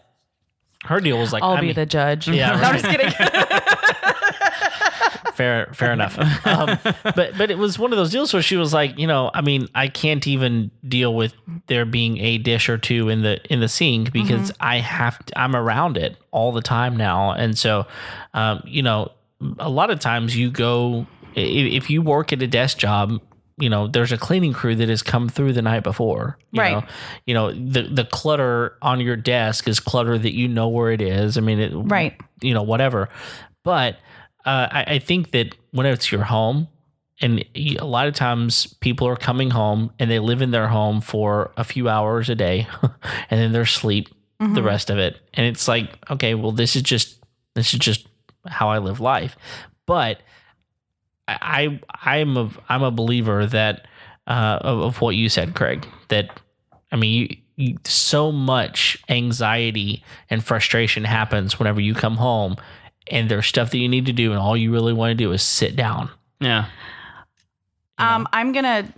her deal was like, I'll be the judge. Yeah. Right. No, I'm just kidding. Fair enough. But it was one of those deals where she was like, I mean, I can't even deal with there being a dish or two in the sink because I'm around it all the time now. And so, a lot of times you go if you work at a desk job, there's a cleaning crew that has come through the night before. Right. The clutter on your desk is clutter that you know where it is. I mean, right. Whatever. But I think that when it's your home, and a lot of times people are coming home and they live in their home for a few hours a day and then they're asleep the rest of it. And it's like, okay, well, this is just how I live life. But I'm a believer that of what you said, Craig, that so much anxiety and frustration happens whenever you come home and there's stuff that you need to do and all you really want to do is sit down. Yeah. I'm going to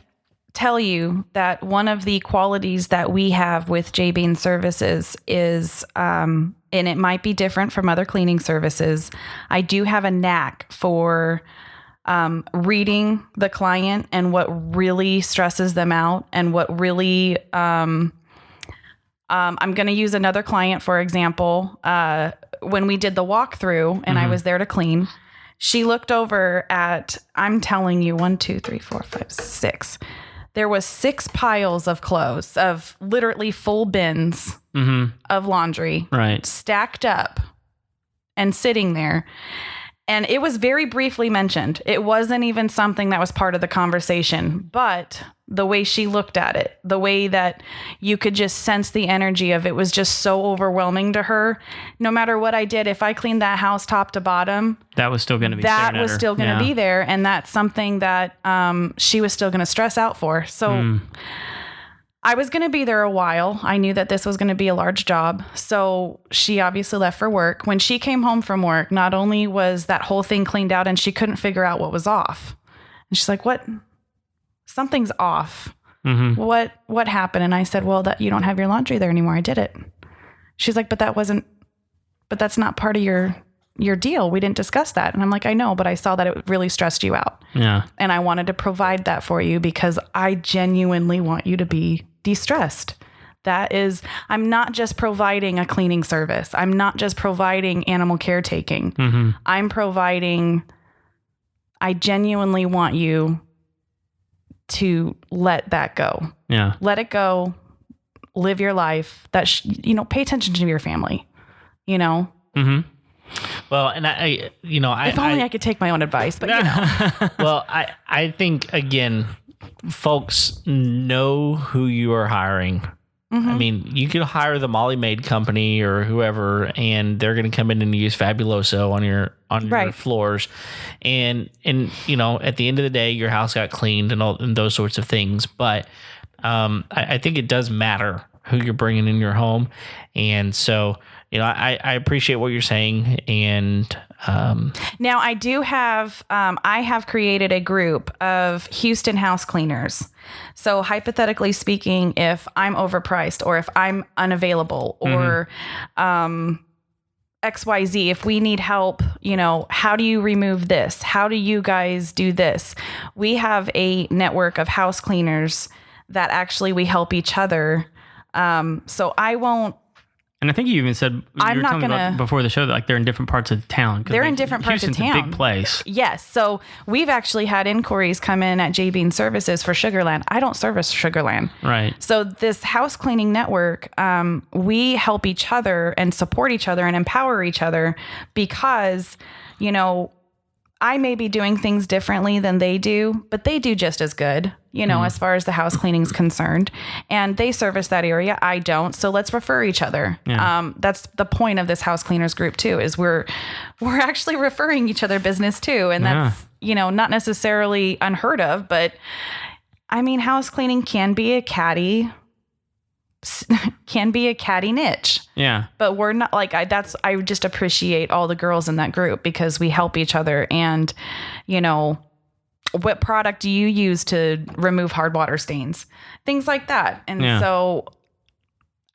tell you that one of the qualities that we have with J Bean Services is, and it might be different from other cleaning services, I do have a knack for reading the client and what really stresses them out and what really, I'm going to use another client, for example. When we did the walkthrough and I was there to clean, she looked over at, I'm telling you, 1, 2, 3, 4, 5, 6. There was 6 piles of clothes, of literally full bins of laundry, right, stacked up and sitting there. And it was very briefly mentioned. It wasn't even something that was part of the conversation, but the way she looked at it, the way that you could just sense the energy of it was just so overwhelming to her. No matter what I did, if I cleaned that house top to bottom, that was still going to be be there. And that's something that she was still going to stress out for. So I was going to be there a while. I knew that this was going to be a large job. So she obviously left for work. When she came home from work, not only was that whole thing cleaned out and she couldn't figure out what was off. And she's like, what? Something's off. What happened? And I said, well, that you don't have your laundry there anymore. I did it. She's like, but that's not part of your deal. We didn't discuss that. And I'm like, I know, but I saw that it really stressed you out. Yeah. And I wanted to provide that for you because I genuinely want you to be de-stressed. I'm not just providing a cleaning service. I'm not just providing animal caretaking. I genuinely want you to let that go. Yeah. Let it go. Live your life. Pay attention to your family, Well, and if only I could take my own advice, but Well, I think again, folks know who you are hiring. I mean, you could hire the Molly Maid company or whoever, and they're going to come in and use Fabuloso on your floors, and at the end of the day, your house got cleaned and those sorts of things. But I think it does matter who you're bringing in your home, and so I appreciate what you're saying. And now I do have I have created a group of Houston house cleaners. So hypothetically speaking, if I'm overpriced or if I'm unavailable or XYZ, if we need help, how do you remove this? How do you guys do this? We have a network of house cleaners that actually we help each other. So I won't. And I think you even said I'm not going to before the show that they're in different parts of the town. They're in different parts of town. Houston's a big place. Yes. So we've actually had inquiries come in at J Bean Services for Sugarland. I don't service Sugarland. Right. So this house cleaning network, we help each other and support each other and empower each other because, I may be doing things differently than they do, but they do just as good, as far as the house cleaning is concerned. And they service that area. I don't. So let's refer each other. Yeah. That's the point of this house cleaners group too, is we're actually referring each other business too. And that's, not necessarily unheard of, but I mean, house cleaning can be a catty niche. Yeah. But we're not I just appreciate all the girls in that group because we help each other. And, what product do you use to remove hard water stains? Things like that. And so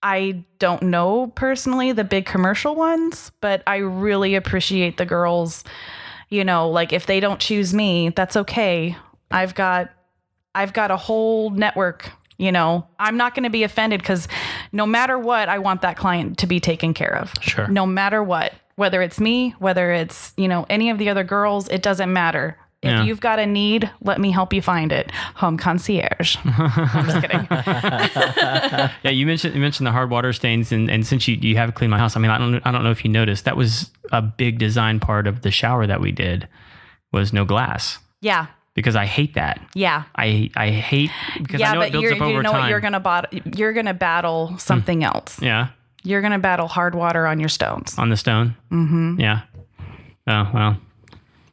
I don't know personally the big commercial ones, but I really appreciate the girls, if they don't choose me, that's okay. I've got a whole network. I'm not going to be offended because no matter what, I want that client to be taken care of. Sure. No matter what, whether it's me, whether it's, any of the other girls, it doesn't matter. If you've got a need, let me help you find it. Home concierge. I'm just kidding. Yeah, you mentioned the hard water stains, and since you have cleaned my house, I mean, I don't know if you noticed, that was a big design part of the shower that we did was no glass. Yeah. Because I hate that. Yeah. I hate because I know it builds up over time. You know what you're gonna battle something else. Yeah. You're gonna battle hard water on your stones. On the stone. Mm-hmm. Yeah. Oh well.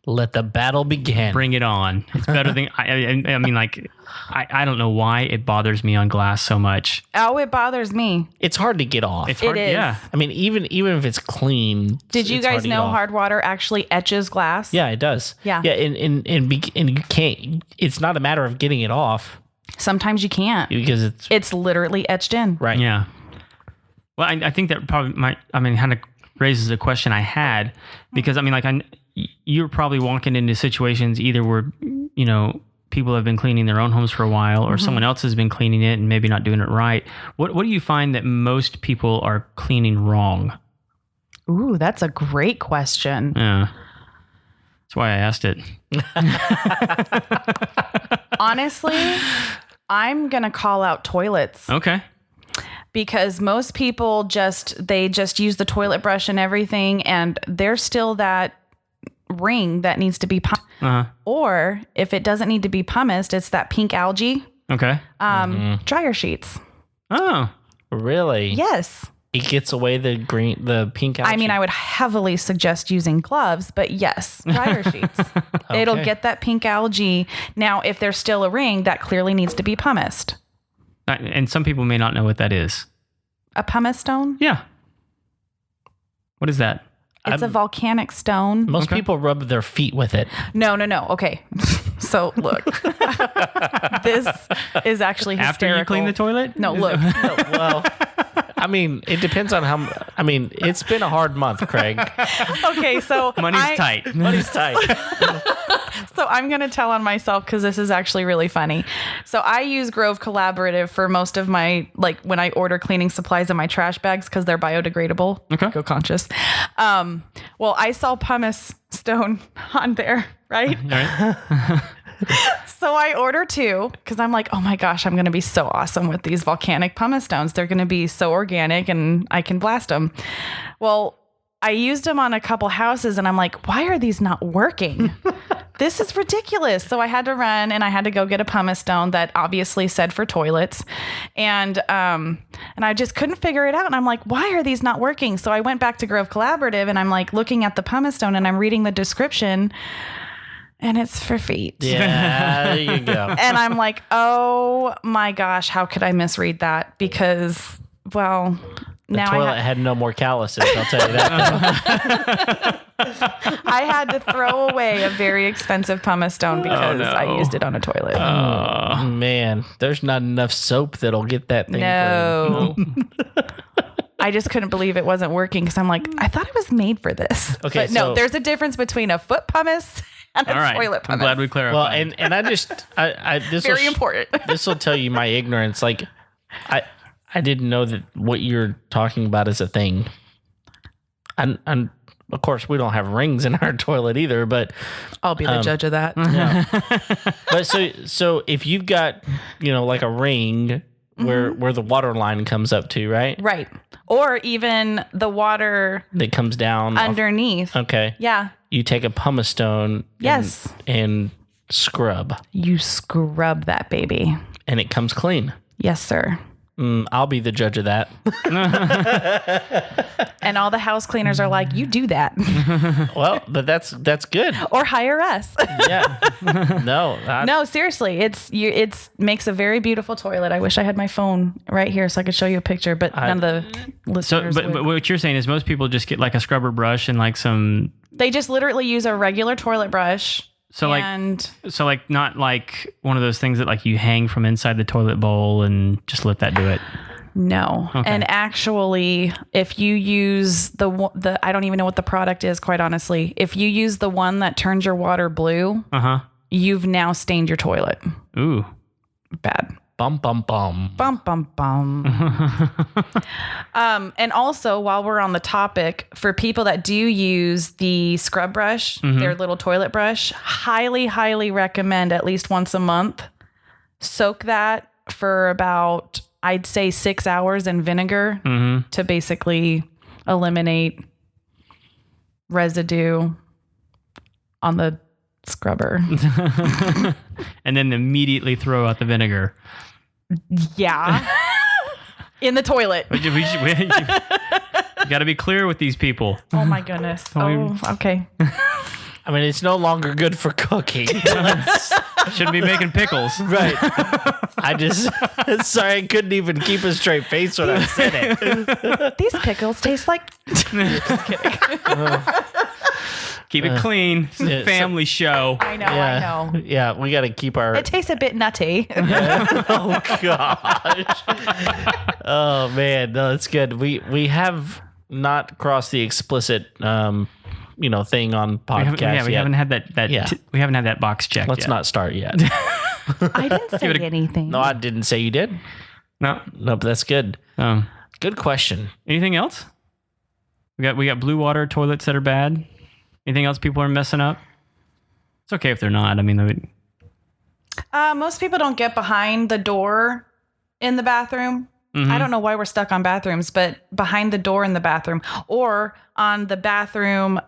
Let the battle begin. Bring it on. It's better than I mean, like I don't know why it bothers me on glass so much. Oh, it bothers me. It's hard to get off. It's hard. It is. Yeah. I mean, even if it's clean. Did you it's hard guys to get know off. hard water actually etches glass? Yeah, it does. Yeah. Yeah, and you can't. It's not a matter of getting it off Sometimes you can't. because It's literally etched in. right. Yeah. Well, I think that probably kind of raises a question I had because I mean, like you're probably walking into situations either where, you know, people have been cleaning their own homes for a while or someone else has been cleaning it and maybe not doing it right. What do you find that most people are cleaning wrong? Ooh, that's a great question. Yeah. That's why I asked it. Honestly, I'm going to call out toilets Okay. because most people just use the toilet brush and everything, and there's still that ring that needs to be pumped. Uh-huh. Or if it doesn't need to be pumice, it's that pink algae. Okay. Dryer sheets. Oh. Really? Yes. It gets away the pink algae. I mean, I would heavily suggest using gloves, but yes, dryer sheets. It'll get that pink algae. Now, if there's still a ring, that clearly needs to be pumiced. And some people may not know what that is. A pumice stone? Yeah. What is that? It's a volcanic stone. Most people rub their feet with it. No. Okay. So look, this is actually hysterical. After you clean the toilet? No, look. No. Well, I mean, it depends on how. I mean, it's been a hard month, Craig. Okay, so Money's tight. Money's tight. So I'm going to tell on myself because this is actually really funny. So I use Grove Collaborative for most of my, like when I order cleaning supplies in my trash bags because they're biodegradable. Okay. Go conscious. Well, I saw pumice stone on there, right? All right. So I order 2 because I'm like, oh my gosh, I'm going to be so awesome with these volcanic pumice stones. They're going to be so organic and I can blast them. Well, I used them on a couple houses and I'm like, why are these not working? This is ridiculous. So I had to run and I had to go get a pumice stone that obviously said for toilets. And I just couldn't figure it out. And I'm like, why are these not working? So I went back to Grove Collaborative and I'm like looking at the pumice stone and I'm reading the description and it's for feet. Yeah, there you go. And I'm like, oh my gosh, how could I misread that? Because, well, The now toilet had no more calluses, I'll tell you that. I had to throw away a very expensive pumice stone because I used it on a toilet. Oh, man. There's not enough soap that'll get that thing No. clean. I just couldn't believe it wasn't working because I'm like, I thought it was made for this. Okay, but no, so- there's a difference between a foot pumice and a All right. toilet I'm pumice. glad we clarified. Well, and I just, this Very important. This will tell you my ignorance. Like, I didn't know that what you're talking about is a thing. And of course, we don't have rings in our toilet either, but I'll be the judge of that. but so if you've got, you know, like a ring where the water line comes up to, right? Right. Or even the water That comes down underneath. Okay. Yeah. You take a pumice stone Yes. and scrub You scrub that baby. and it comes clean. Yes, sir. I'll be the judge of that. And all the house cleaners are like, you do that. Well, but that's good. Or hire us. Yeah. No. No, seriously, it's makes a very beautiful toilet. I wish I had my phone right here so I could show you a picture, but none of the so, listeners but would. what you're saying is most people just get like a scrubber brush and like some. They just literally use a regular toilet brush. So and like not like one of those things that like you hang from inside the toilet bowl and just let that do it. no. Okay. And actually, if you use the I don't even know what the product is, quite honestly. If you use the one that turns your water blue, Uh huh. you've now stained your toilet. Ooh. Bad. Bum, bum, bum. Bum, bum, bum. And also, while we're on the topic, for people that do use the scrub brush, their little toilet brush, highly, highly recommend at least once a month. Soak that for about, I'd say 6 hours in vinegar to basically eliminate residue on the scrubber. And then immediately throw out the vinegar. Yeah. In the toilet. You got to be clear with these people. Oh my goodness. Oh, okay. I mean, it's no longer good for cooking. Shouldn't be making pickles. Right. I just, sorry, I couldn't even keep a straight face when I said it. These pickles taste like. Just kidding. Keep it clean. This is a family show. I know. Yeah, we got to keep our. It tastes a bit nutty. Oh gosh. Oh man, no, it's good. We have not crossed the explicit, thing on podcast. We haven't had that. Yeah. We haven't had that box checked. Let's yet. not start yet. I didn't say anything. No, I didn't say you did. No, but that's good. Good question. Anything else? We got blue water toilets that are bad. Anything else people are messing up? It's okay if they're not. I mean, most people don't get behind the door in the bathroom. I don't know why we're stuck on bathrooms, but behind the door in the bathroom or on the bathroom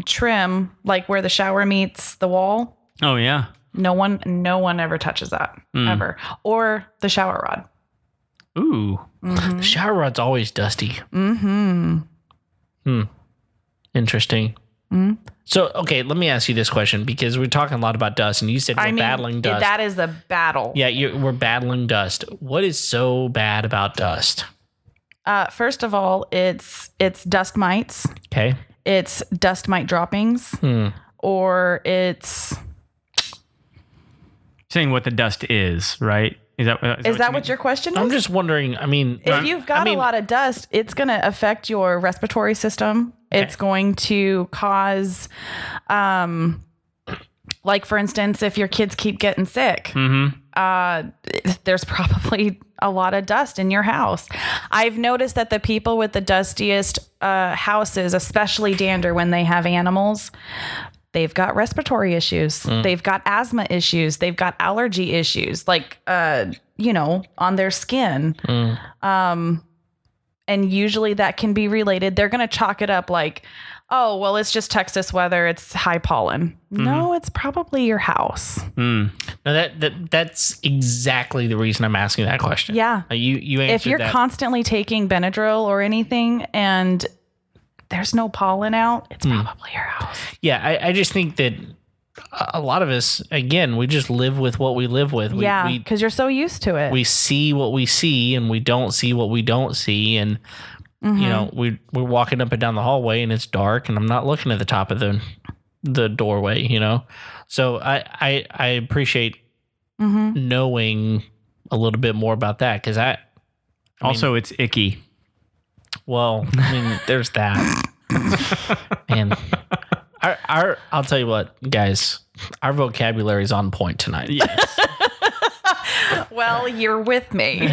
trim, like where the shower meets the wall. Oh yeah. No one ever touches that ever. Or the shower rod. Ooh. The shower rod's always dusty. Interesting. So, okay, let me ask you this question because we're talking a lot about dust and you said we're battling dust. That is the battle. Yeah, we're battling dust. What is so bad about dust? First of all, it's dust mites. Okay. It's dust mite droppings. Or it's... Saying what the dust is, right? Is that what your question is? I'm just wondering, if you've got a lot of dust, it's going to affect your respiratory system. Okay. It's going to cause, like for instance, if your kids keep getting sick, there's probably a lot of dust in your house. I've noticed that the people with the dustiest houses, especially dander when they have animals, they've got respiratory issues. They've got asthma issues. They've got allergy issues, like, on their skin. And usually that can be related. They're going to chalk it up like, oh, well, it's just Texas weather. It's high pollen. No, it's probably your house. No, that's exactly the reason I'm asking that question. Yeah. You answered if you're that. constantly taking Benadryl or anything and there's no pollen out, it's probably your house. Yeah, I just think that a lot of us, again, we just live with what we live with. Because you're so used to it. We see what we see and we don't see what we don't see. And, we're walking up and down the hallway and it's dark and I'm not looking at the top of the doorway, So I appreciate knowing a little bit more about that because also it's icky. Well, there's that. And I'll tell you what, guys, our vocabulary is on point tonight. Yes. Well, you're with me.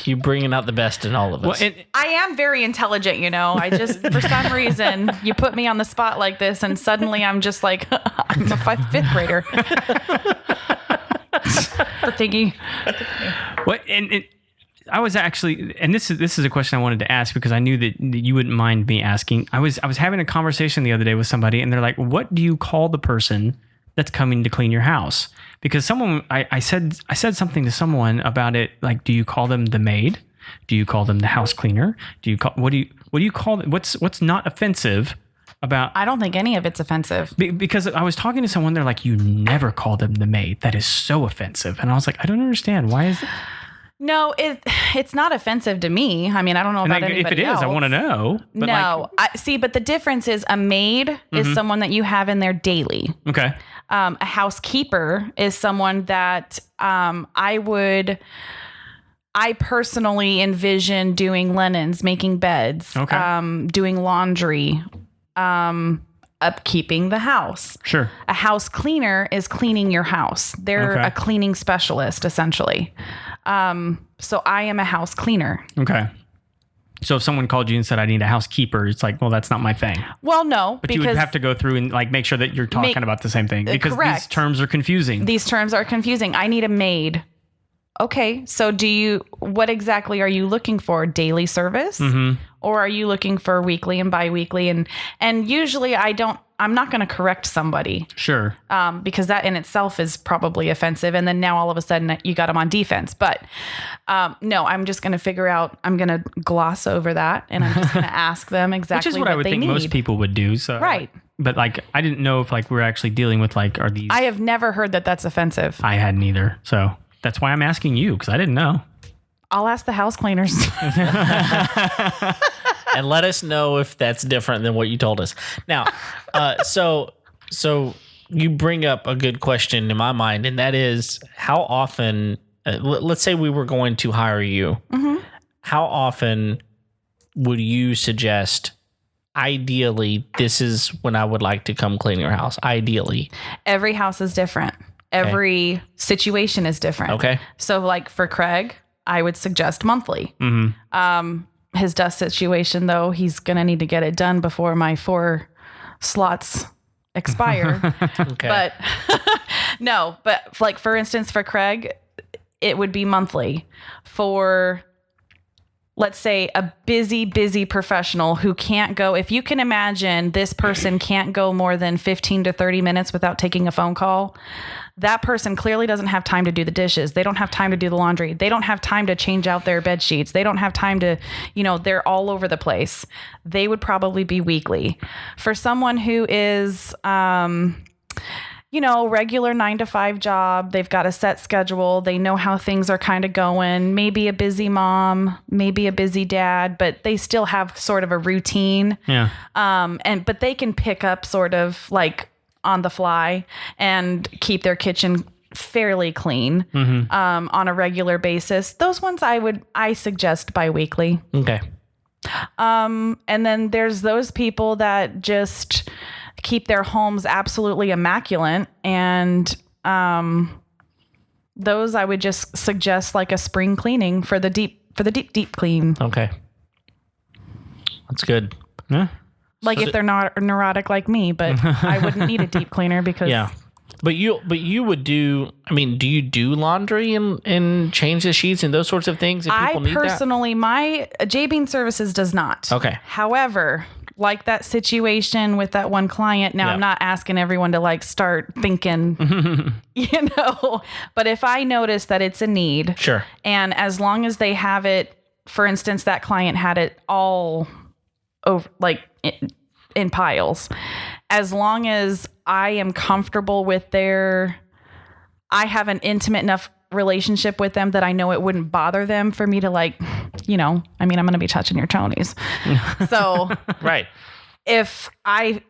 You're bringing out the best in all of us. Well, I am very intelligent, I just, for some reason, you put me on the spot like this and suddenly I'm just like, I'm a fifth grader. The thingy. What? I was actually, and this is a question I wanted to ask because I knew that you wouldn't mind me asking. I was having a conversation the other day with somebody, and they're like, "What do you call the person that's coming to clean your house?" Because I said something to someone about it. Like, do you call them the maid? Do you call them the house cleaner? What do you call them? What's not offensive about? I don't think any of it's offensive. Because I was talking to someone, they're like, "You never call them the maid. That is so offensive." And I was like, I don't understand. Why is it? No, it's not offensive to me. I don't know about anybody if it is, else. I want to know. But no, but the difference is a maid is someone that you have in there daily. Okay. A housekeeper is someone that I personally envision doing linens, making beds, doing laundry. upkeeping the house. Sure. A house cleaner is cleaning your house. They're Okay. a cleaning specialist, essentially. So I am a house cleaner. Okay. So if someone called you and said, I need a housekeeper, it's like, well, that's not my thing. Well, no, But you would have to go through and like make sure that you're talking about the same thing, because correct. these terms are confusing. These terms are confusing. I need a maid. Okay, so what exactly are you looking for? Daily service? Or are you looking for weekly and biweekly? And usually I'm not going to correct somebody. Sure. Because that in itself is probably offensive. And then now all of a sudden you got them on defense. But no, I'm just going to I'm going to gloss over that. And I'm just going to ask them exactly Which is what I would think most people would do. So right. But like, I didn't know if like we're actually dealing with like, are these... I have never heard that that's offensive. I hadn't either. So that's why I'm asking you, because I didn't know. I'll ask the house cleaners. And let us know if that's different than what you told us. Now, so you bring up a good question in my mind, and that is how often, let's say we were going to hire you, how often would you suggest, ideally, this is when I would like to come clean your house? Ideally. Every house is different. Every situation is different. Okay. So like for Craig, I would suggest monthly. His dust situation, though, he's going to need to get it done before my 4 slots expire. Okay. But no, but like for instance, for Craig, it would be monthly. For, let's say, a busy professional who can't go, if you can imagine this person can't go more than 15 to 30 minutes without taking a phone call, that person clearly doesn't have time to do the dishes. They don't have time to do the laundry. They don't have time to change out their bed sheets. They don't have time to, they're all over the place. They would probably be weekly. For someone who is, regular 9-to-5 job, they've got a set schedule. They know how things are kind of going. Maybe a busy mom, maybe a busy dad, but they still have sort of a routine. Yeah. But they can pick up sort of like on the fly and keep their kitchen fairly clean on a regular basis. Those ones I suggest biweekly. Okay. And then there's those people that just keep their homes absolutely immaculate, and those I would just suggest like a spring cleaning for the deep clean. Okay. That's good. Yeah. Like if they're not neurotic like me, but I wouldn't need a deep cleaner because Yeah. But you would do, do you do laundry and change the sheets and those sorts of things if people need that? I personally, my J-Bean Services does not. Okay. However, like that situation with that one client, now I'm not asking everyone to like start thinking, but if I notice that it's a need. Sure. And as long as they have it, for instance, that client had it all over, like in piles. As long as I am comfortable with I have an intimate enough relationship with them that I know it wouldn't bother them for me to like, I'm going to be touching your chonies. So Right. if I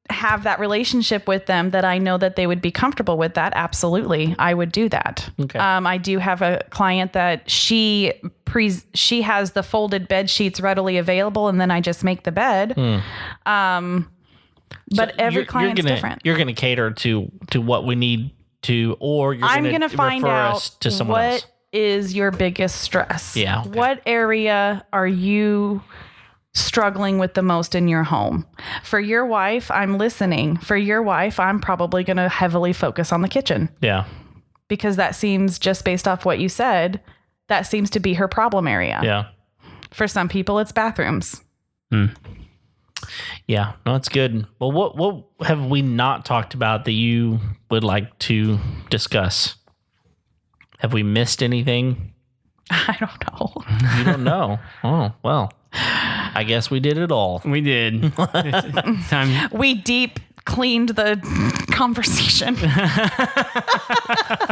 have that relationship with them that I know that they would be comfortable with that, absolutely, I would do that. Okay. I do have a client that she has the folded bed sheets readily available, and then I just make the bed. But every client's different. You're going to cater to what we need to, or you're I'm going to find refer out us to someone else. What is your biggest stress? Yeah. Okay. What area are you struggling with the most in your home? For your wife, I'm listening. For your wife, I'm probably going to heavily focus on the kitchen. Yeah. Because that seems, just based off what you said, that seems to be her problem area. Yeah. For some people, it's bathrooms. Yeah. No, it's good. Well, what have we not talked about that you would like to discuss? Have we missed anything? I don't know. You don't know. Oh, well, I guess we did it all. We did. It's time. We deep cleaned the conversation.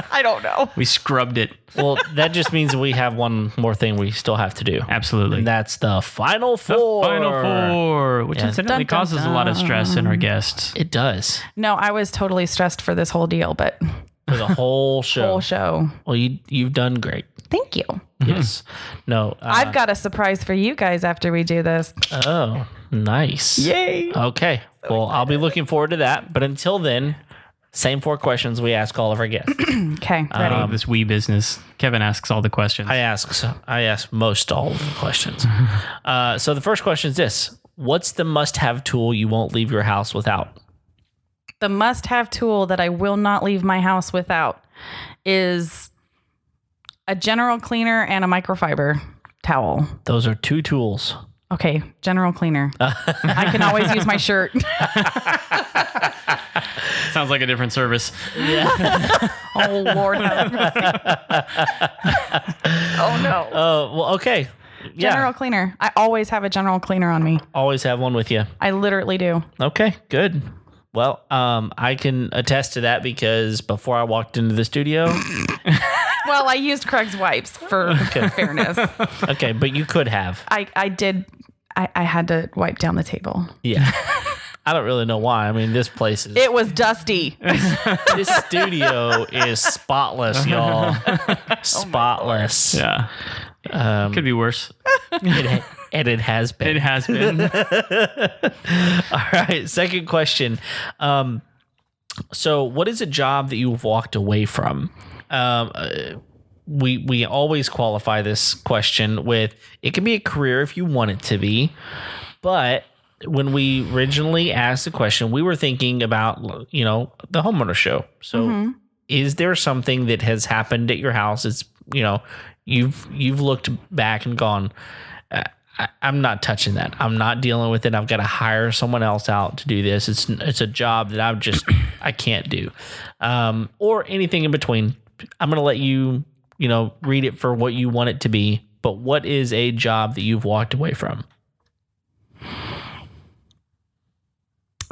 I don't know. We scrubbed it. Well, that just means we have one more thing we still have to do. Absolutely. And that's the Final Four. Final Four, which Yeah. incidentally Dun, dun, causes a lot of stress in our guests. It does. No, I was totally stressed for this whole deal, but For the whole show. whole show. Well, you've done great. Thank you. Yes. No. I've got a surprise for you guys after we do this. Oh, nice. Yay. Okay. Well, I'll be looking forward to that. But until then, same 4 questions we ask all of our guests. Okay, ready. This we business. Kevin asks all the questions. I ask most all of the questions. So the first question is this: what's the must-have tool you won't leave your house without? The must-have tool that I will not leave my house without is a general cleaner and a microfiber towel. Those are 2 tools. Okay, general cleaner. I can always use my shirt. Sounds like a different service. Oh, Lord. Oh, no. Well, okay. Yeah. General cleaner. I always have a general cleaner on me. Always have one with you. I literally do. Okay, good. Well, I can attest to that because before I walked into the studio. Well, I used Craig's wipes for fairness. Okay, but you could have. I did. I had to wipe down the table. Yeah. I don't really know why. I mean, this place is. It was dusty. This studio is spotless, y'all. Spotless. Yeah. Could be worse. And it has been. It has been. All right. Second question. So, what is a job that you've walked away from? We always qualify this question with it can be a career if you want it to be, but when we originally asked the question, we were thinking about the homeowner show. So, is there something that has happened at your house? It's you've looked back and gone, I'm not touching that. I'm not dealing with it. I've got to hire someone else out to do this. It's a job that I can't do, or anything in between. I'm going to let you read it for what you want it to be. But what is a job that you've walked away from?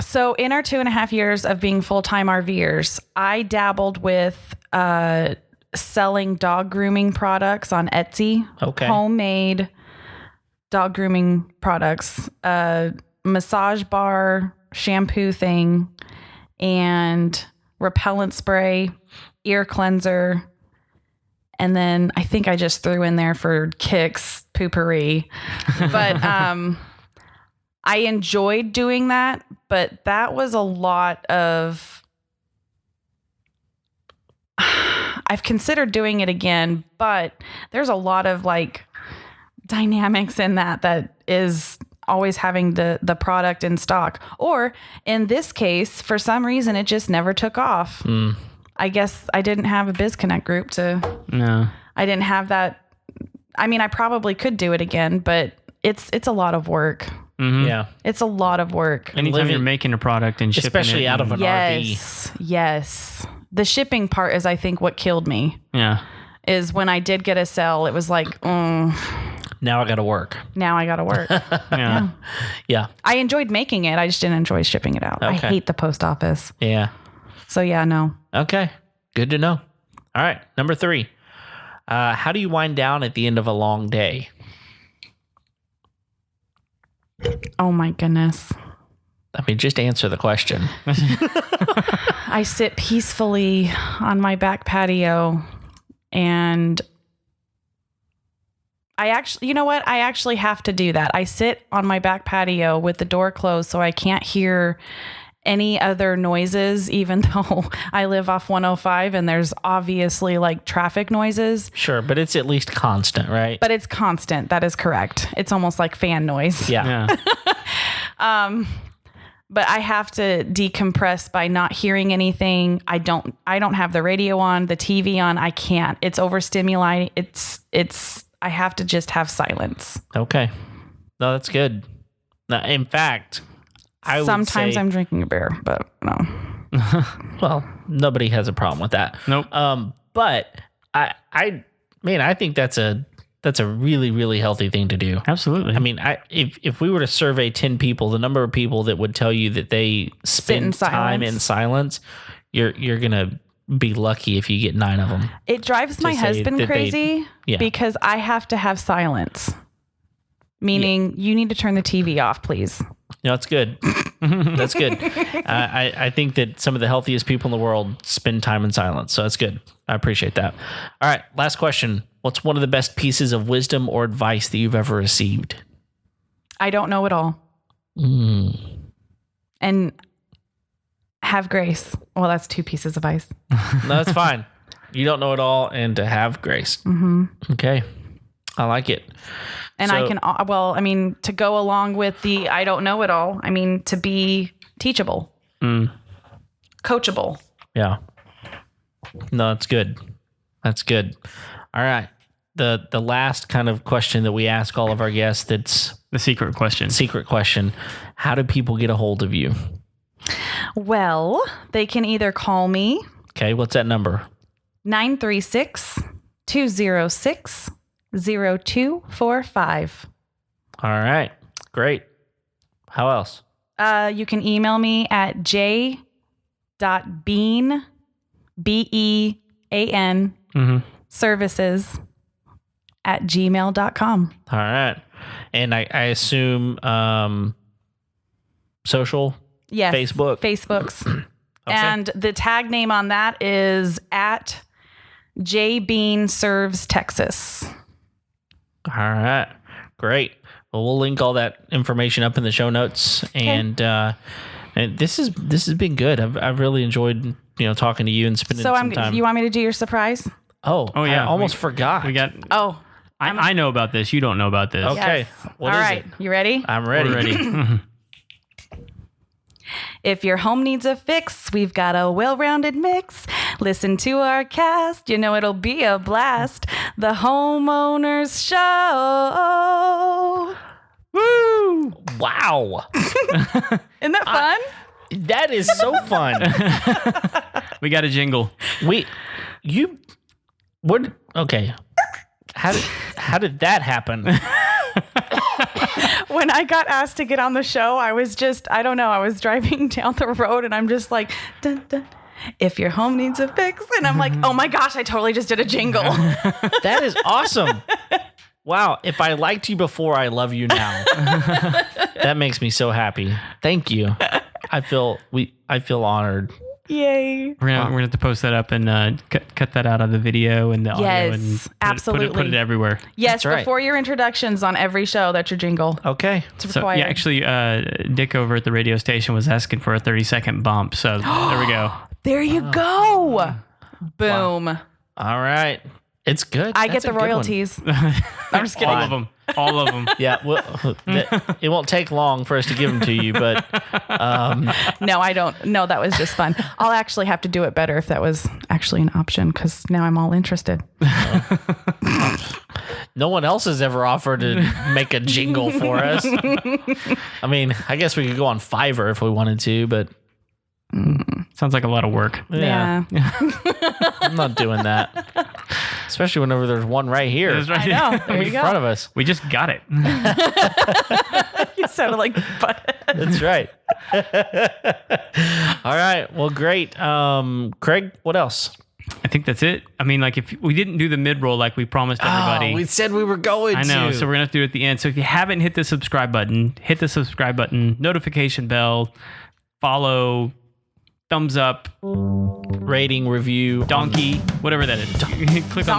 So in our 2.5 years of being full-time RVers, I dabbled with selling dog grooming products on Etsy. Okay. Homemade dog grooming products, massage bar, shampoo thing, and repellent spray, ear cleanser. And then I think I just threw in there for kicks, poopery. But I enjoyed doing that, but that was a lot of... I've considered doing it again, but there's a lot of dynamics in that is always having the product in stock. Or in this case, for some reason, it just never took off. I guess I didn't have a BizConnect group No. I didn't have that. I mean, I probably could do it again, but it's a lot of work. Mm-hmm. Yeah. It's a lot of work. Anytime you're making a product and shipping especially it, out of an RV. Yes. The shipping part is, I think, what killed me. Yeah. Is when I did get a sell, it was like, Now I got to work. now I got to work. Yeah. Yeah. I enjoyed making it. I just didn't enjoy shipping it out. I Okay. hate the post office. Yeah. So yeah, no. Okay. Good to know. All right. Number 3. How do you wind down at the end of a long day? Oh my goodness. I mean, just answer the question. I sit peacefully on my back patio and I actually have to do that. I sit on my back patio with the door closed so I can't hear any other noises, even though I live off 105 and there's obviously traffic noises. Sure, but it's at least constant, right? But it's constant. That is correct. It's almost like fan noise. Yeah. But I have to decompress by not hearing anything. I don't have the radio on, the TV on. I can't. It's overstimulating. I have to just have silence. Okay. No, that's good. Now, in fact, Sometimes I'm drinking a beer, but no. Well, nobody has a problem with that. Nope. But I think that's a really, really healthy thing to do. Absolutely. I mean, if we were to survey 10 people, the number of people that would tell you that they spend time in silence, you're gonna be lucky if you get 9 of them. It drives my husband crazy because I have to have silence. Meaning, you need to turn the TV off, please. No, that's good. That's good. I think that some of the healthiest people in the world spend time in silence, so that's good. I appreciate that. All right, last question. What's one of the best pieces of wisdom or advice that you've ever received? I don't know it all. And have grace. Well, that's 2 pieces of advice. No, that's fine. You don't know it all, and to have grace. Okay. I like it. And to go along with the I don't know it all, to be teachable, coachable. Yeah. No, that's good. That's good. All right. The last kind of question that we ask all of our guests, that's The secret question. How do people get a hold of you? Well, they can either call me. Okay. What's that number? 936-206-0245. All right. Great. How else? You can email me at j.bean, BEAN, services @gmail.com. All right. And I assume social? Yes. Facebook's. Okay. And the tag name on that is at JBean Serves Texas. All right. Great. Well, we'll link all that information up in the show notes. Okay. And this has been good. I've really enjoyed talking to you and spending some time. You want me to do your surprise? Oh yeah. I almost forgot. We got. Oh. I know about this. You don't know about this. Okay. Yes. What all is right. it? You ready? I'm ready. We're ready. If your home needs a fix, we've got a well-rounded mix. Listen to our cast. It'll be a blast. The Homeowners Show. Woo! Wow. Isn't that fun? That is so fun. We got a jingle. Okay. How did that happen? When I got asked to get on the show, I was driving down the road and I'm just like, dun, dun, if your home needs a fix. And I'm like, oh my gosh, I totally just did a jingle. That is awesome. Wow. If I liked you before, I love you now. That makes me so happy. Thank you. I feel honored. Yay. We're gonna have to post that up and cut that out of the video and the audio and absolutely. Put it everywhere. Yes, right. Before your introductions on every show, that's your jingle. Okay. It's required. Yeah, actually, Dick over at the radio station was asking for a 30-second bump. So there we go. There you go. Boom. Wow. All right. It's good. I get the royalties. I'm just kidding. All of them. Yeah. Well, it won't take long for us to give them to you, but no, I don't. No, that was just fun. I'll actually have to do it better if that was actually an option, because now I'm all interested. No one else has ever offered to make a jingle for us. I mean, I guess we could go on Fiverr if we wanted to, but sounds like a lot of work. Yeah. I'm not doing that. Especially whenever there's one right here. That's right. I know. There you in go. front of us. We just got it. You sounded like butt. That's right. All right. Well, great. Craig, what else? I think that's it. I mean, like, if we didn't do the mid-roll like we promised everybody. Oh, we said we were going to. I know, so we're going to have to do it at the end. So if you haven't hit the subscribe button, notification bell, follow, thumbs up, rating, review, donkey, whatever that is. click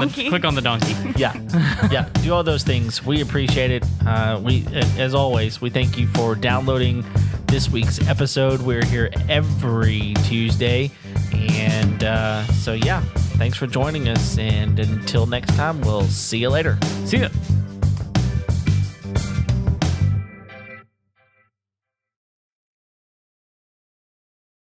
on the donkey. Yeah. Do all those things. We appreciate it. We, as always, we thank you for downloading this week's episode. We're here every Tuesday, and thanks for joining us. And until next time, we'll see you later. See ya.